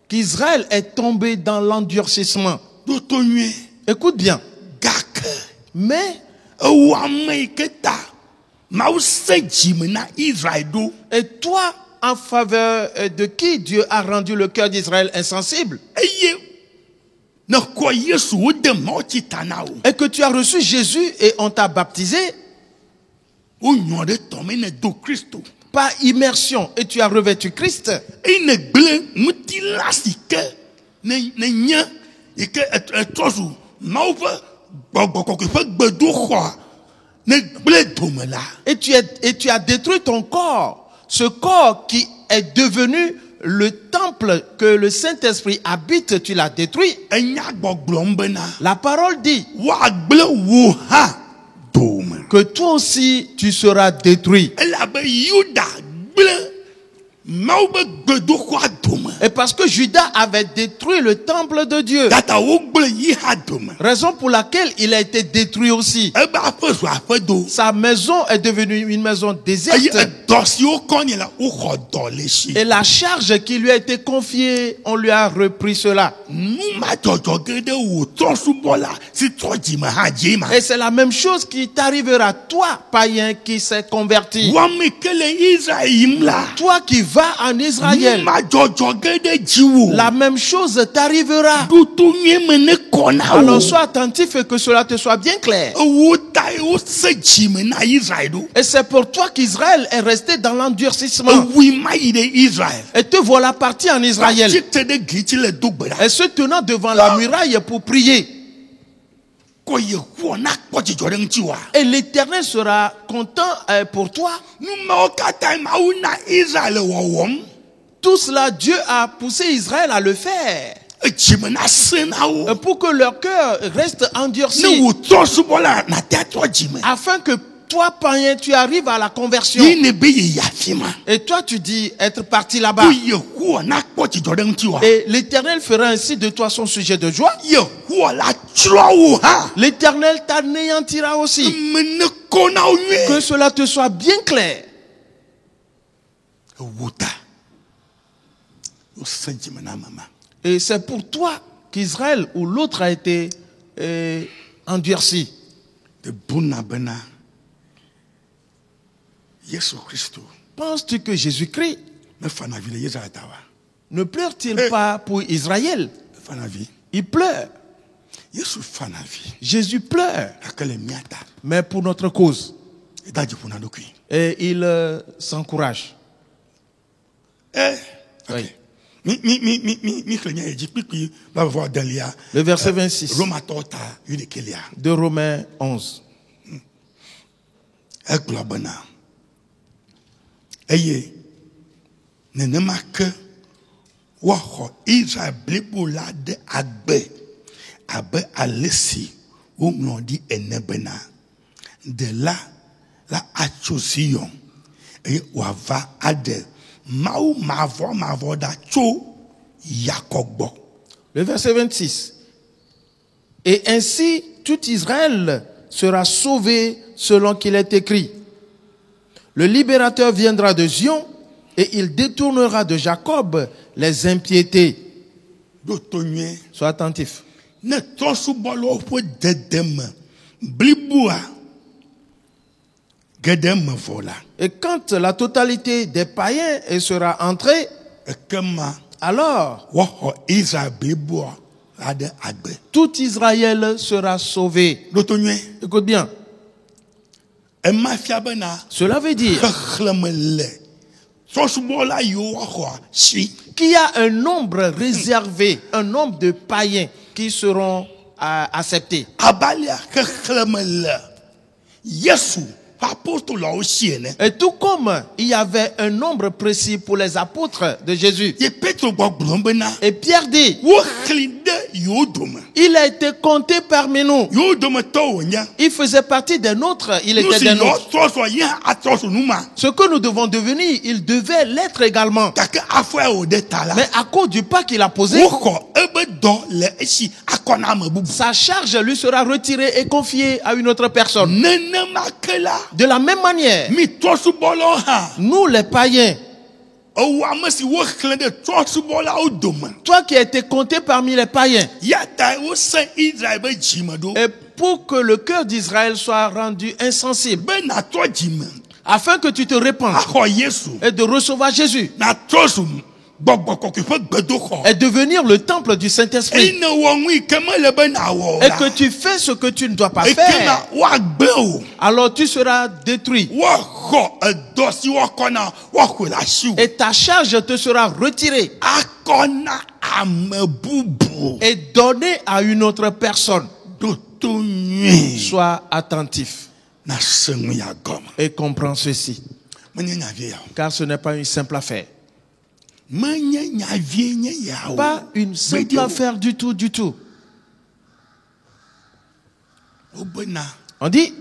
qu'Israël est tombé dans l'endurcissement. Écoute bien. Mais, et toi, en faveur de qui Dieu a rendu le cœur d'Israël insensible? Et que tu as reçu Jésus et on t'a baptisé par immersion et tu as revêtu Christ. Et tu as détruit ton corps, ce corps qui est devenu le temple que le Saint-Esprit habite, tu l'as détruit. La parole dit que toi aussi tu seras détruit. Et parce que Judas avait détruit le temple de Dieu. Raison pour laquelle il a été détruit aussi. Sa maison est devenue une maison déserte. Et la charge qui lui a été confiée, on lui a repris cela. Et c'est la même chose qui t'arrivera, toi, païen qui s'est converti. Toi qui vas en Israël, la même chose t'arrivera. Alors sois attentif et que cela te soit bien clair. Et c'est pour toi qu'Israël est resté dans l'endurcissement. Et te voilà parti en Israël. Et se tenant devant la muraille pour prier. Et l'Éternel sera content pour toi. Tout cela, Dieu a poussé Israël à le faire. Pour que leur cœur reste endurci. Afin que toi, païen, tu arrives à la conversion. Et toi, tu dis être parti là-bas. Et l'Éternel fera ainsi de toi son sujet de joie. L'Éternel t'anéantira aussi. Que cela te soit bien clair. Et c'est pour toi qu'Israël ou l'autre a été endurci. Penses-tu que Jésus-Christ ne pleure-t-il pas pour Israël? Il pleure. Jésus pleure. Mais pour notre cause. Et il s'encourage. Oui. Le verset 26 de Romains 11. Eye nenema ke wo Israel blibo la de agbe abe alesi wo ngodi enebena de la achosion e wa va ade mau mavo da cho yakogbo. Le verset 26. Et ainsi tout Israël sera sauvé selon qu'il est écrit. Le libérateur viendra de Zion et il détournera de Jacob les impiétés. Sois attentif. Et quand la totalité des païens sera entrée, alors tout Israël sera sauvé. Écoute bien. Cela veut dire qu'il y a un nombre réservé, un nombre de païens qui seront acceptés. Et tout comme il y avait un nombre précis pour les apôtres de Jésus. Et Pierre dit, il a été compté parmi nous. Il faisait partie des nôtres, il était des nôtres. Ce que nous devons devenir, il devait l'être également. Mais à cause du pas qu'il a posé, sa charge lui sera retirée et confiée à une autre personne. De la même manière, nous les païens, toi qui as été compté parmi les païens, et pour que le cœur d'Israël soit rendu insensible, afin que tu te répandes et de recevoir Jésus, et devenir le temple du Saint-Esprit, et que tu fais ce que tu ne dois pas faire, alors tu seras détruit et ta charge te sera retirée et donnée à une autre personne. Sois attentif et comprends ceci, car ce n'est pas une simple affaire. Pas une simple affaire du tout, du tout. On dit,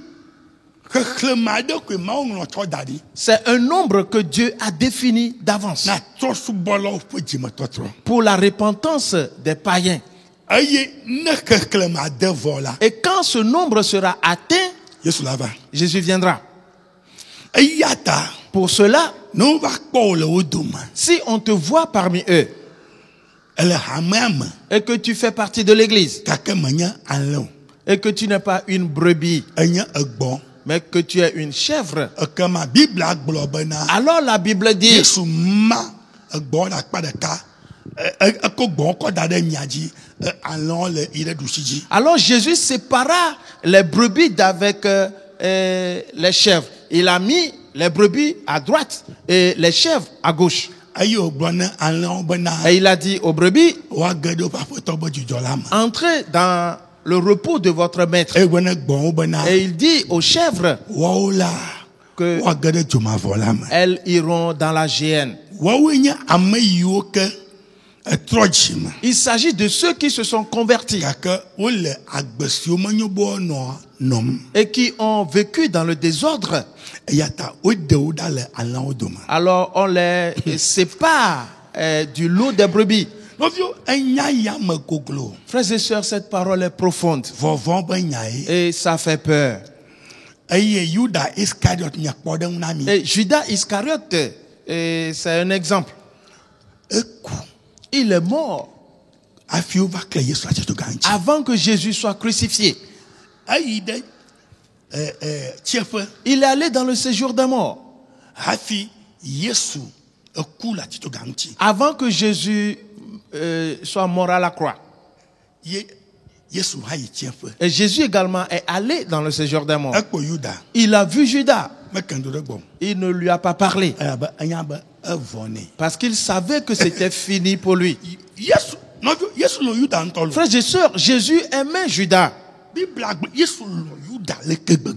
C'est un nombre que Dieu a défini d'avance pour la repentance des païens. Et quand ce nombre sera atteint, Jésus viendra. Pour cela, si on te voit parmi eux et que tu fais partie de l'église et que tu n'es pas une brebis mais que tu es une chèvre, alors la Bible dit alors Jésus sépara les brebis d'avec les chèvres. Il a mis les brebis à droite et les chèvres à gauche. Et il a dit aux brebis, entrez dans le repos de votre maître. Et il dit aux chèvres qu'elles iront dans la géhenne. Il s'agit de ceux qui se sont convertis et qui ont vécu dans le désordre. Alors on les sépare du lot des brebis. Frères et sœurs, cette parole est profonde et ça fait peur. Et Judas Iscariote, c'est un exemple. Il est mort avant que Jésus soit crucifié. Il est allé dans le séjour des morts avant que Jésus soit mort à la croix. Et Jésus également est allé dans le séjour des morts. Il a vu Judas. Il ne lui a pas parlé parce qu'il savait que c'était fini pour lui. Frères et sœurs, Jésus aimait Judas.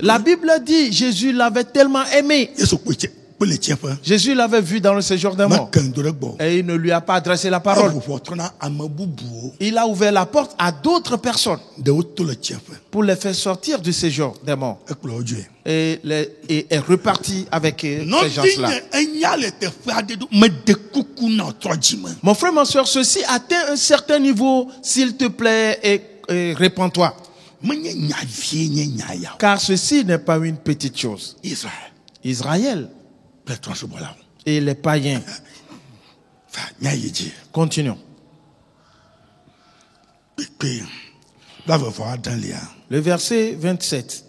La Bible dit Jésus l'avait tellement aimé. Jésus l'avait vu dans le séjour des morts et il ne lui a pas adressé la parole. Il a ouvert la porte à d'autres personnes pour les faire sortir du séjour des morts et est reparti avec ces gens-là. Mon frère, ma soeur, ceci atteint un certain niveau. S'il te plaît, et répands-toi. Car ceci n'est pas une petite chose. Israël et les païens. Continuons. Le verset 27.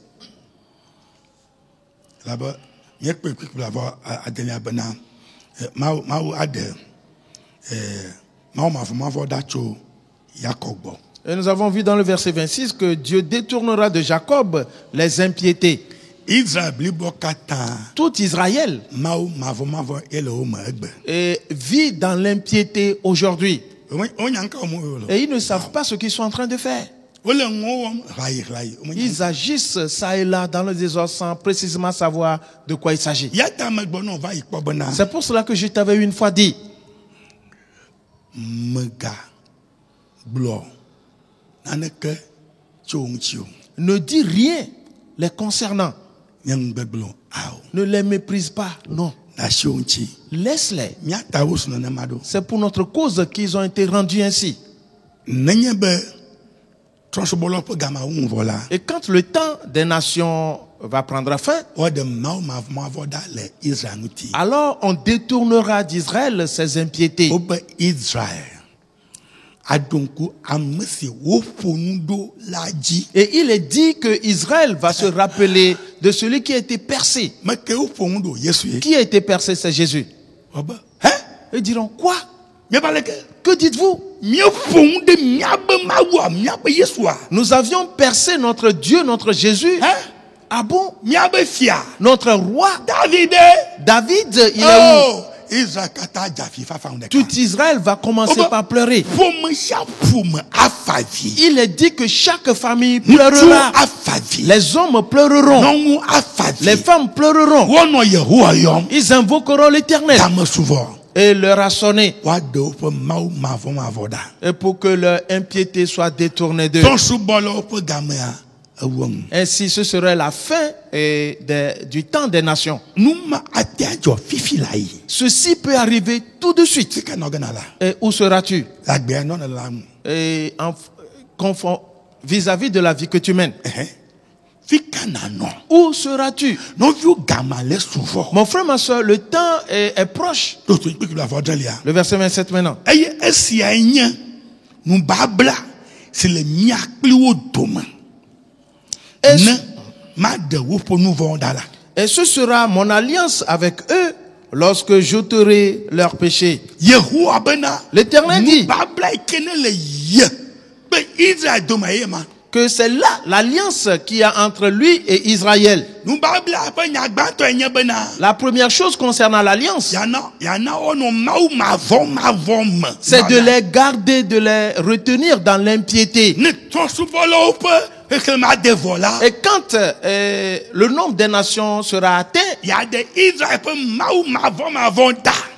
Et nous avons vu dans le verset 26 que Dieu détournera de Jacob les impiétés. Tout Israël vit dans l'impiété aujourd'hui. Et ils ne savent pas ce qu'ils sont en train de faire. Ils agissent ça et là dans le désordre sans précisément savoir de quoi il s'agit. C'est pour cela que je t'avais une fois dit, ne dis rien les concernant. Ne les méprise pas, non. Laisse-les. C'est pour notre cause qu'ils ont été rendus ainsi. Et quand le temps des nations va prendre fin, alors on détournera d'Israël ses impiétés. Et il est dit que Israël va se rappeler de celui qui a été percé. Qui a été percé, c'est Jésus. Ils diront, quoi? Que dites-vous? Nous avions percé notre Dieu, notre Jésus. Ah bon? Notre roi David, il est où? Tout Israël va commencer par pleurer. Il est dit que chaque famille pleurera. Les hommes pleureront. Les femmes pleureront. Ils invoqueront l'Éternel. Et leur a sonné. Et pour que leur impiété soit détournée d'eux. Ainsi, ce serait la fin du temps des nations. Ceci peut arriver tout de suite. Et où seras-tu? Et vis-à-vis de la vie que tu mènes. Où seras-tu? Mon frère, ma soeur, le temps est proche. Le verset 27 maintenant. Et ce sera mon alliance avec eux lorsque j'ôterai leurs péchés. L'Éternel dit que c'est là l'alliance qu'il y a entre lui et Israël. La première chose concernant l'alliance, c'est de les garder, de les retenir dans l'impiété. Et quand le nombre des nations sera atteint,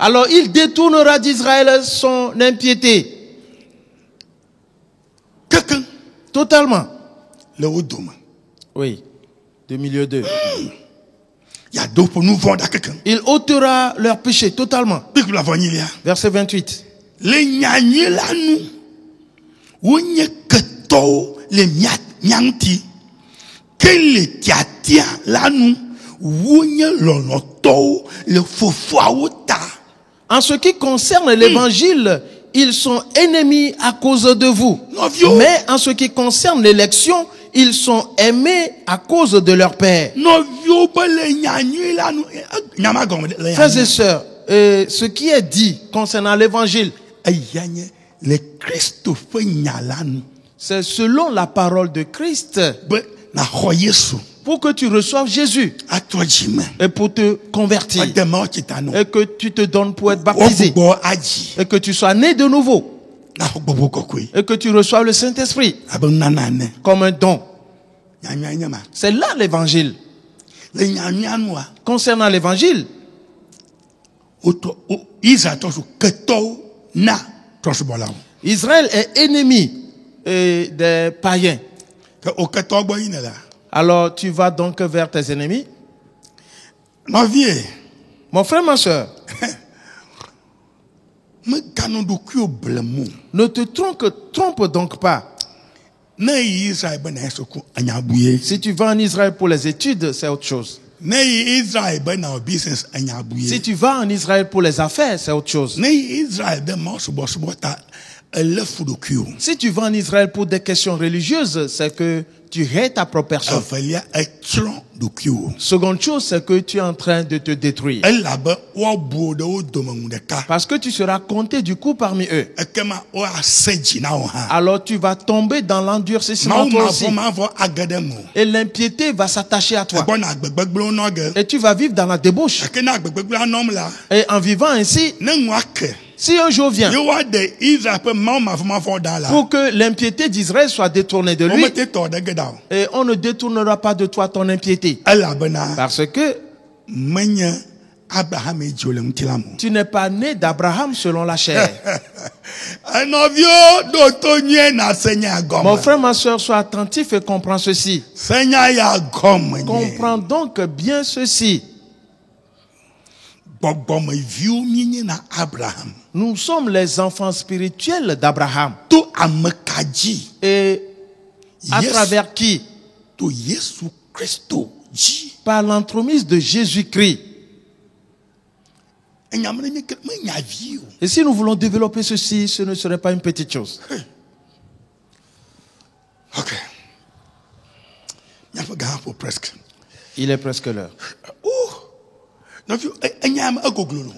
alors il détournera d'Israël son impiété. Totalement. Oui. De milieu d'eux. Il ôtera leur péché totalement. Verset 28. En ce qui concerne l'évangile, ils sont ennemis à cause de vous. Mais en ce qui concerne l'élection, ils sont aimés à cause de leur père. Frères et sœurs, ce qui est dit concernant l'évangile, c'est selon la parole de Christ. Pour que tu reçoives Jésus et pour te convertir et que tu te donnes pour être baptisé et que tu sois né de nouveau et que tu reçoives le Saint-Esprit comme un don. C'est là l'évangile. Concernant l'évangile, Israël est ennemi des païens. Alors tu vas donc vers tes ennemis. Mon frère, ma soeur, ne te trompe donc pas. Si tu vas en Israël pour les études, c'est autre chose. Si tu vas en Israël pour les affaires, c'est autre chose. Si tu vas en Israël pour des questions religieuses, c'est que tu hais ta propre personne. Seconde chose, c'est que tu es en train de te détruire. Parce que tu seras compté du coup parmi eux. Alors tu vas tomber dans l'endurcissement toi aussi. Et l'impiété va s'attacher à toi. Et tu vas vivre dans la débauche. Et en vivant ainsi, si un jour vient pour que l'impiété d'Israël soit détournée de lui, et on ne détournera pas de toi ton impiété. Parce que tu n'es pas né d'Abraham selon la chair. Mon frère, ma soeur, sois attentif et comprends ceci. Comprends donc bien ceci. Nous sommes les enfants spirituels d'Abraham. Et à travers qui? Par l'entremise de Jésus-Christ. Et si nous voulons développer ceci, ce ne serait pas une petite chose. Ok. Il est presque l'heure.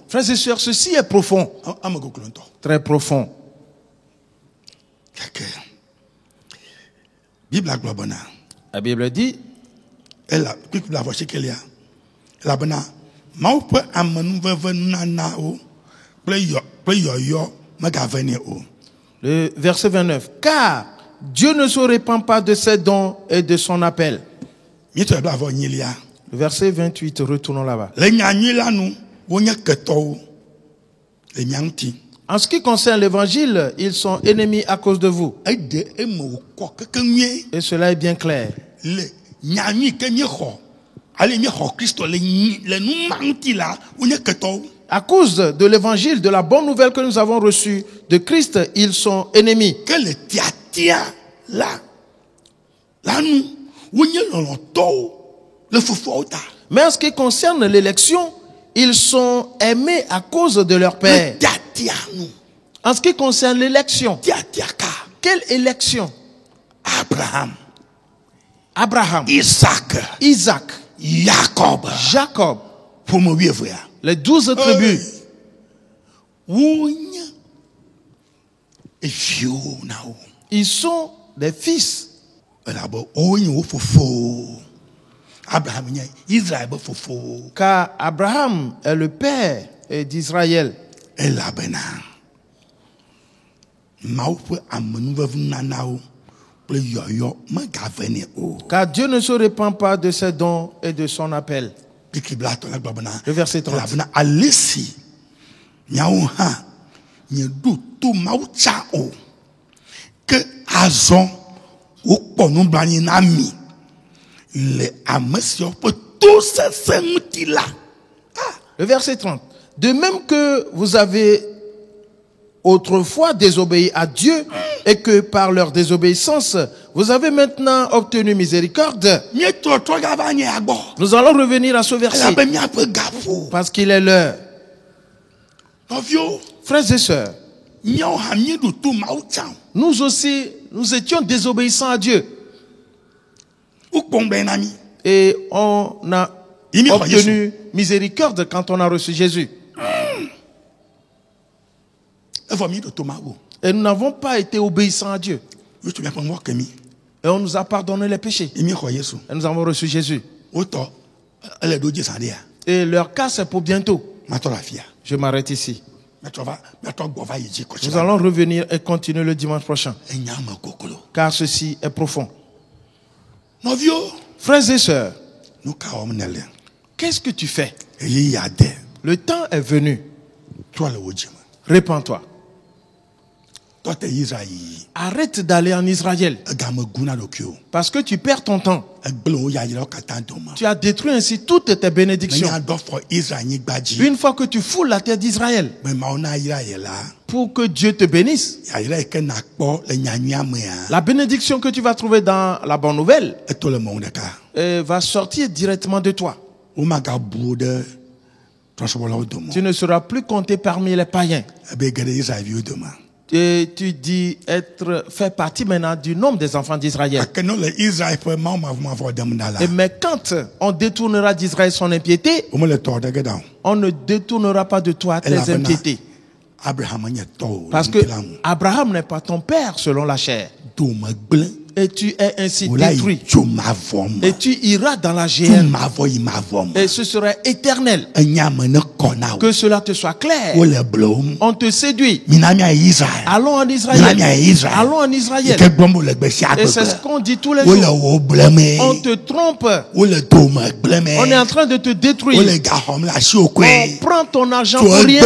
Frères et sœurs, ceci est profond. Très profond. La Bible dit le verset 29. Car Dieu ne se répand pas de ses dons et de son appel. Le verset 28, retournons là-bas. En ce qui concerne l'évangile, ils sont ennemis à cause de vous. Et cela est bien clair. À cause de l'évangile, de la bonne nouvelle que nous avons reçue de Christ, ils sont ennemis. Mais en ce qui concerne l'élection, ils sont aimés à cause de leur père. En ce qui concerne l'élection, quelle élection? Abraham, Isaac, Jacob, les 12 tribus. Ils sont des fils. Car Abraham est le père d'Israël. Car Dieu ne se répand pas de ses dons et de son appel. Le verset 30. Le verset 30. De même que vous avez autrefois désobéi à Dieu et que par leur désobéissance, vous avez maintenant obtenu miséricorde. Nous allons revenir à ce verset parce qu'il est l'heure. Frères et sœurs, nous aussi, nous étions désobéissants à Dieu. Et on a obtenu miséricorde quand on a reçu Jésus. Et nous n'avons pas été obéissants à Dieu. Et on nous a pardonné les péchés. Et nous avons reçu Jésus. Et leur cas, c'est pour bientôt. Je m'arrête ici. Nous allons revenir et continuer le dimanche prochain. Car ceci est profond. Frères et sœurs, qu'est-ce que tu fais? Le temps est venu. Répands-toi. Arrête d'aller en Israël. Parce que tu perds ton temps. Tu as détruit ainsi toutes tes bénédictions. Une fois que tu foules la terre d'Israël, pour que Dieu te bénisse, la bénédiction que tu vas trouver dans la bonne nouvelle va sortir directement de toi. Tu ne seras plus compté parmi les païens. Et tu dis fait partie maintenant du nombre des enfants d'Israël. Mais quand on détournera d'Israël son impiété, on ne détournera pas de toi tes impiétés. Parce que Abraham n'est pas ton père selon la chair. Et tu es ainsi détruit. Et tu iras dans la géhenne. Et ce serait éternel. Que cela te soit clair. On te séduit. Allons en Israël. Allons en Israël. Et c'est ce qu'on dit tous les jours. On te trompe. On est en train de te détruire. On prend ton argent pour rien.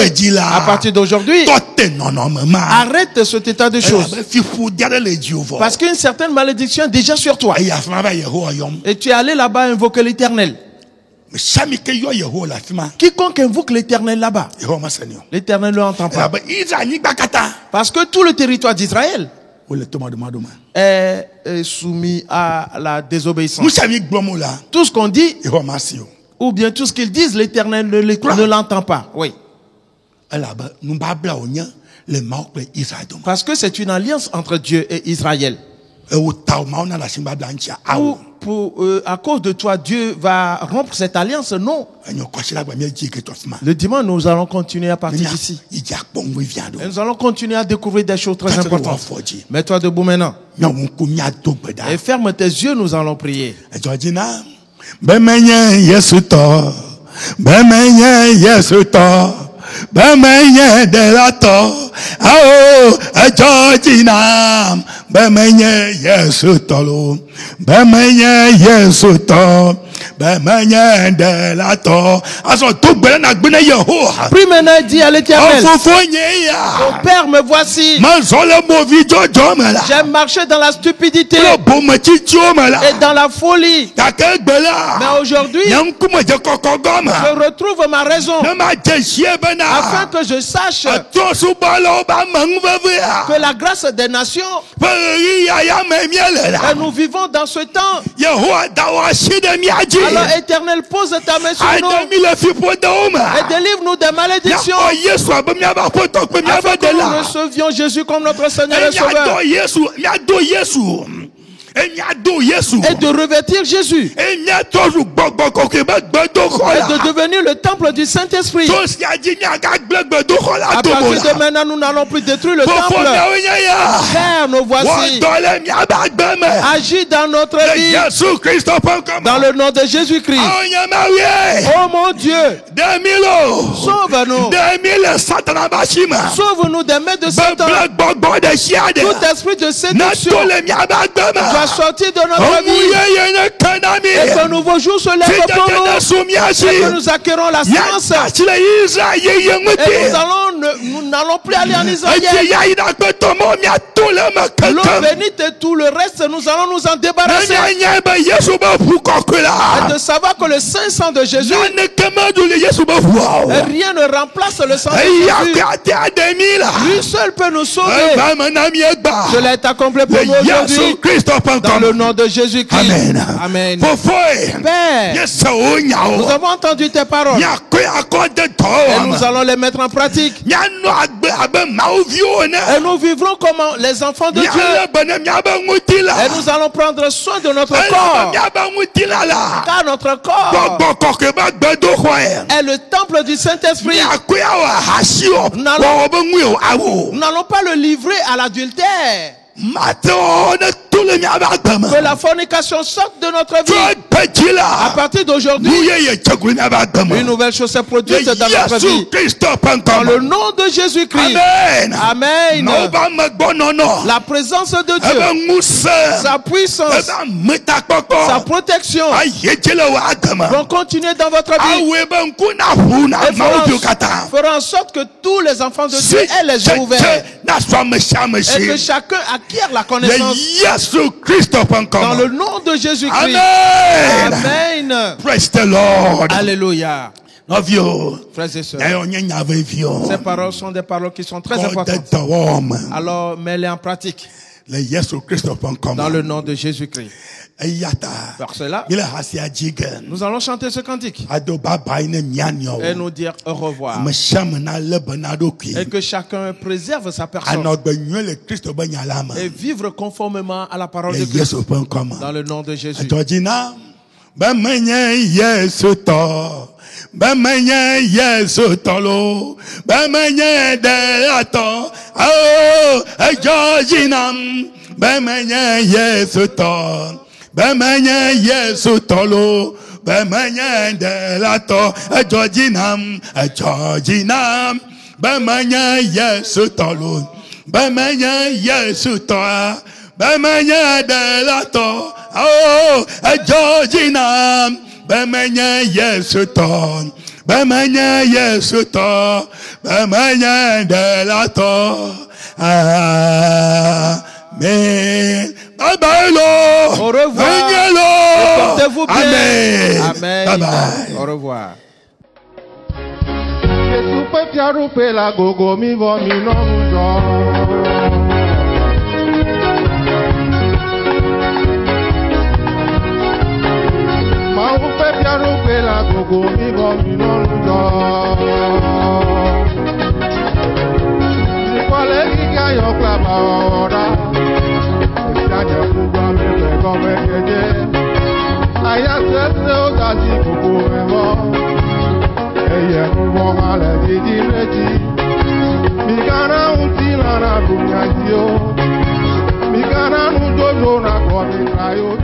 À partir d'aujourd'hui, arrête cet état de choses. Parce qu'une certaine malédiction est déjà sur toi. Et tu es allé là-bas invoquer l'Éternel. Quiconque invoque l'Éternel là-bas, l'Éternel ne l'entend pas. Parce que tout le territoire d'Israël est soumis à la désobéissance. Tout ce qu'on dit, ou bien tout ce qu'ils disent, l'Éternel ne l'entend pas. Oui. Parce que c'est une alliance entre Dieu et Israël. À cause de toi, Dieu va rompre cette alliance? Non. Le dimanche, nous allons continuer à partir d'ici. Et nous allons continuer à découvrir des choses très importantes. Mets-toi debout maintenant. Et ferme tes yeux, nous allons prier. Oh, a Georgina, Bemanye, yes, Utolo, Bemanye, yes, Utolo. Prie maintenant, dit à l'Éternel. Mon Père, me voici. J'ai marché dans la stupidité et dans la folie. Mais aujourd'hui, je retrouve ma raison afin que je sache que la grâce des nations, et nous vivons dans ce temps. Alors, Éternel, pose ta main sur nous et délivre-nous des malédictions afin que nous recevions Jésus comme notre Seigneur et Sauveur. Et de revêtir Jésus et de devenir le temple du Saint-Esprit. À partir de maintenant, nous n'allons plus détruire le temple. Père, nous voici. Agis dans notre vie dans le nom de Jésus-Christ. Oh mon Dieu, sauve-nous. Sauve-nous des mains de Satan. Tout esprit de séduction doit sortir de notre vie et que nouveau jour se lève pour nous et que nous acquérons la science et nous n'allons plus aller en Israël. L'eau bénite et tout le reste, nous allons nous en débarrasser et de savoir que le saint sang de Jésus, rien ne remplace le sang de Jésus. Lui seul peut nous sauver. Cela est accompli pour nous aujourd'hui dans le nom de Jésus-Christ. Amen. Amen. Père, nous avons entendu tes paroles et nous allons les mettre en pratique. Et nous vivrons comme les enfants de Dieu. Et nous allons prendre soin de notre corps. Car notre corps est le temple du Saint-Esprit. Nous n'allons pas le livrer à l'adultère. Que la fornication sorte de notre vie. À partir d'aujourd'hui, une nouvelle chose s'est produite dans notre vie. Dans le nom de Jésus-Christ. Amen. La présence de Dieu, sa puissance, sa protection vont continuer dans votre vie. Et fera en sorte que tous les enfants de Dieu aient les yeux ouverts. Et que chacun acquiert la connaissance. Dans le nom de Jésus-Christ. Amen. Praise the Lord. Alléluia. Frères et sœurs, ces paroles sont des paroles qui sont très importantes. Alors, mets-les en pratique. Dans le nom de Jésus-Christ. Pour cela, nous allons chanter ce cantique et nous dire au revoir. Et que chacun préserve sa personne et vivre conformément à la parole de Christ. Dans le nom de Jésus. Bemanya Yesu tolo, bemanya de la to, Georginam, bemanya Yesu tolo, bemanya Yesu to, bemanya de la to, oh, Georginam, bemanya Yesu to, bemanya Yesu to, bemanya de la to, Amen. Bye bye, Lord. Au revoir. Portez-vous bien. Amen. Amen. Bye bye. Au revoir. Migana un dojo na kwa mitrayo.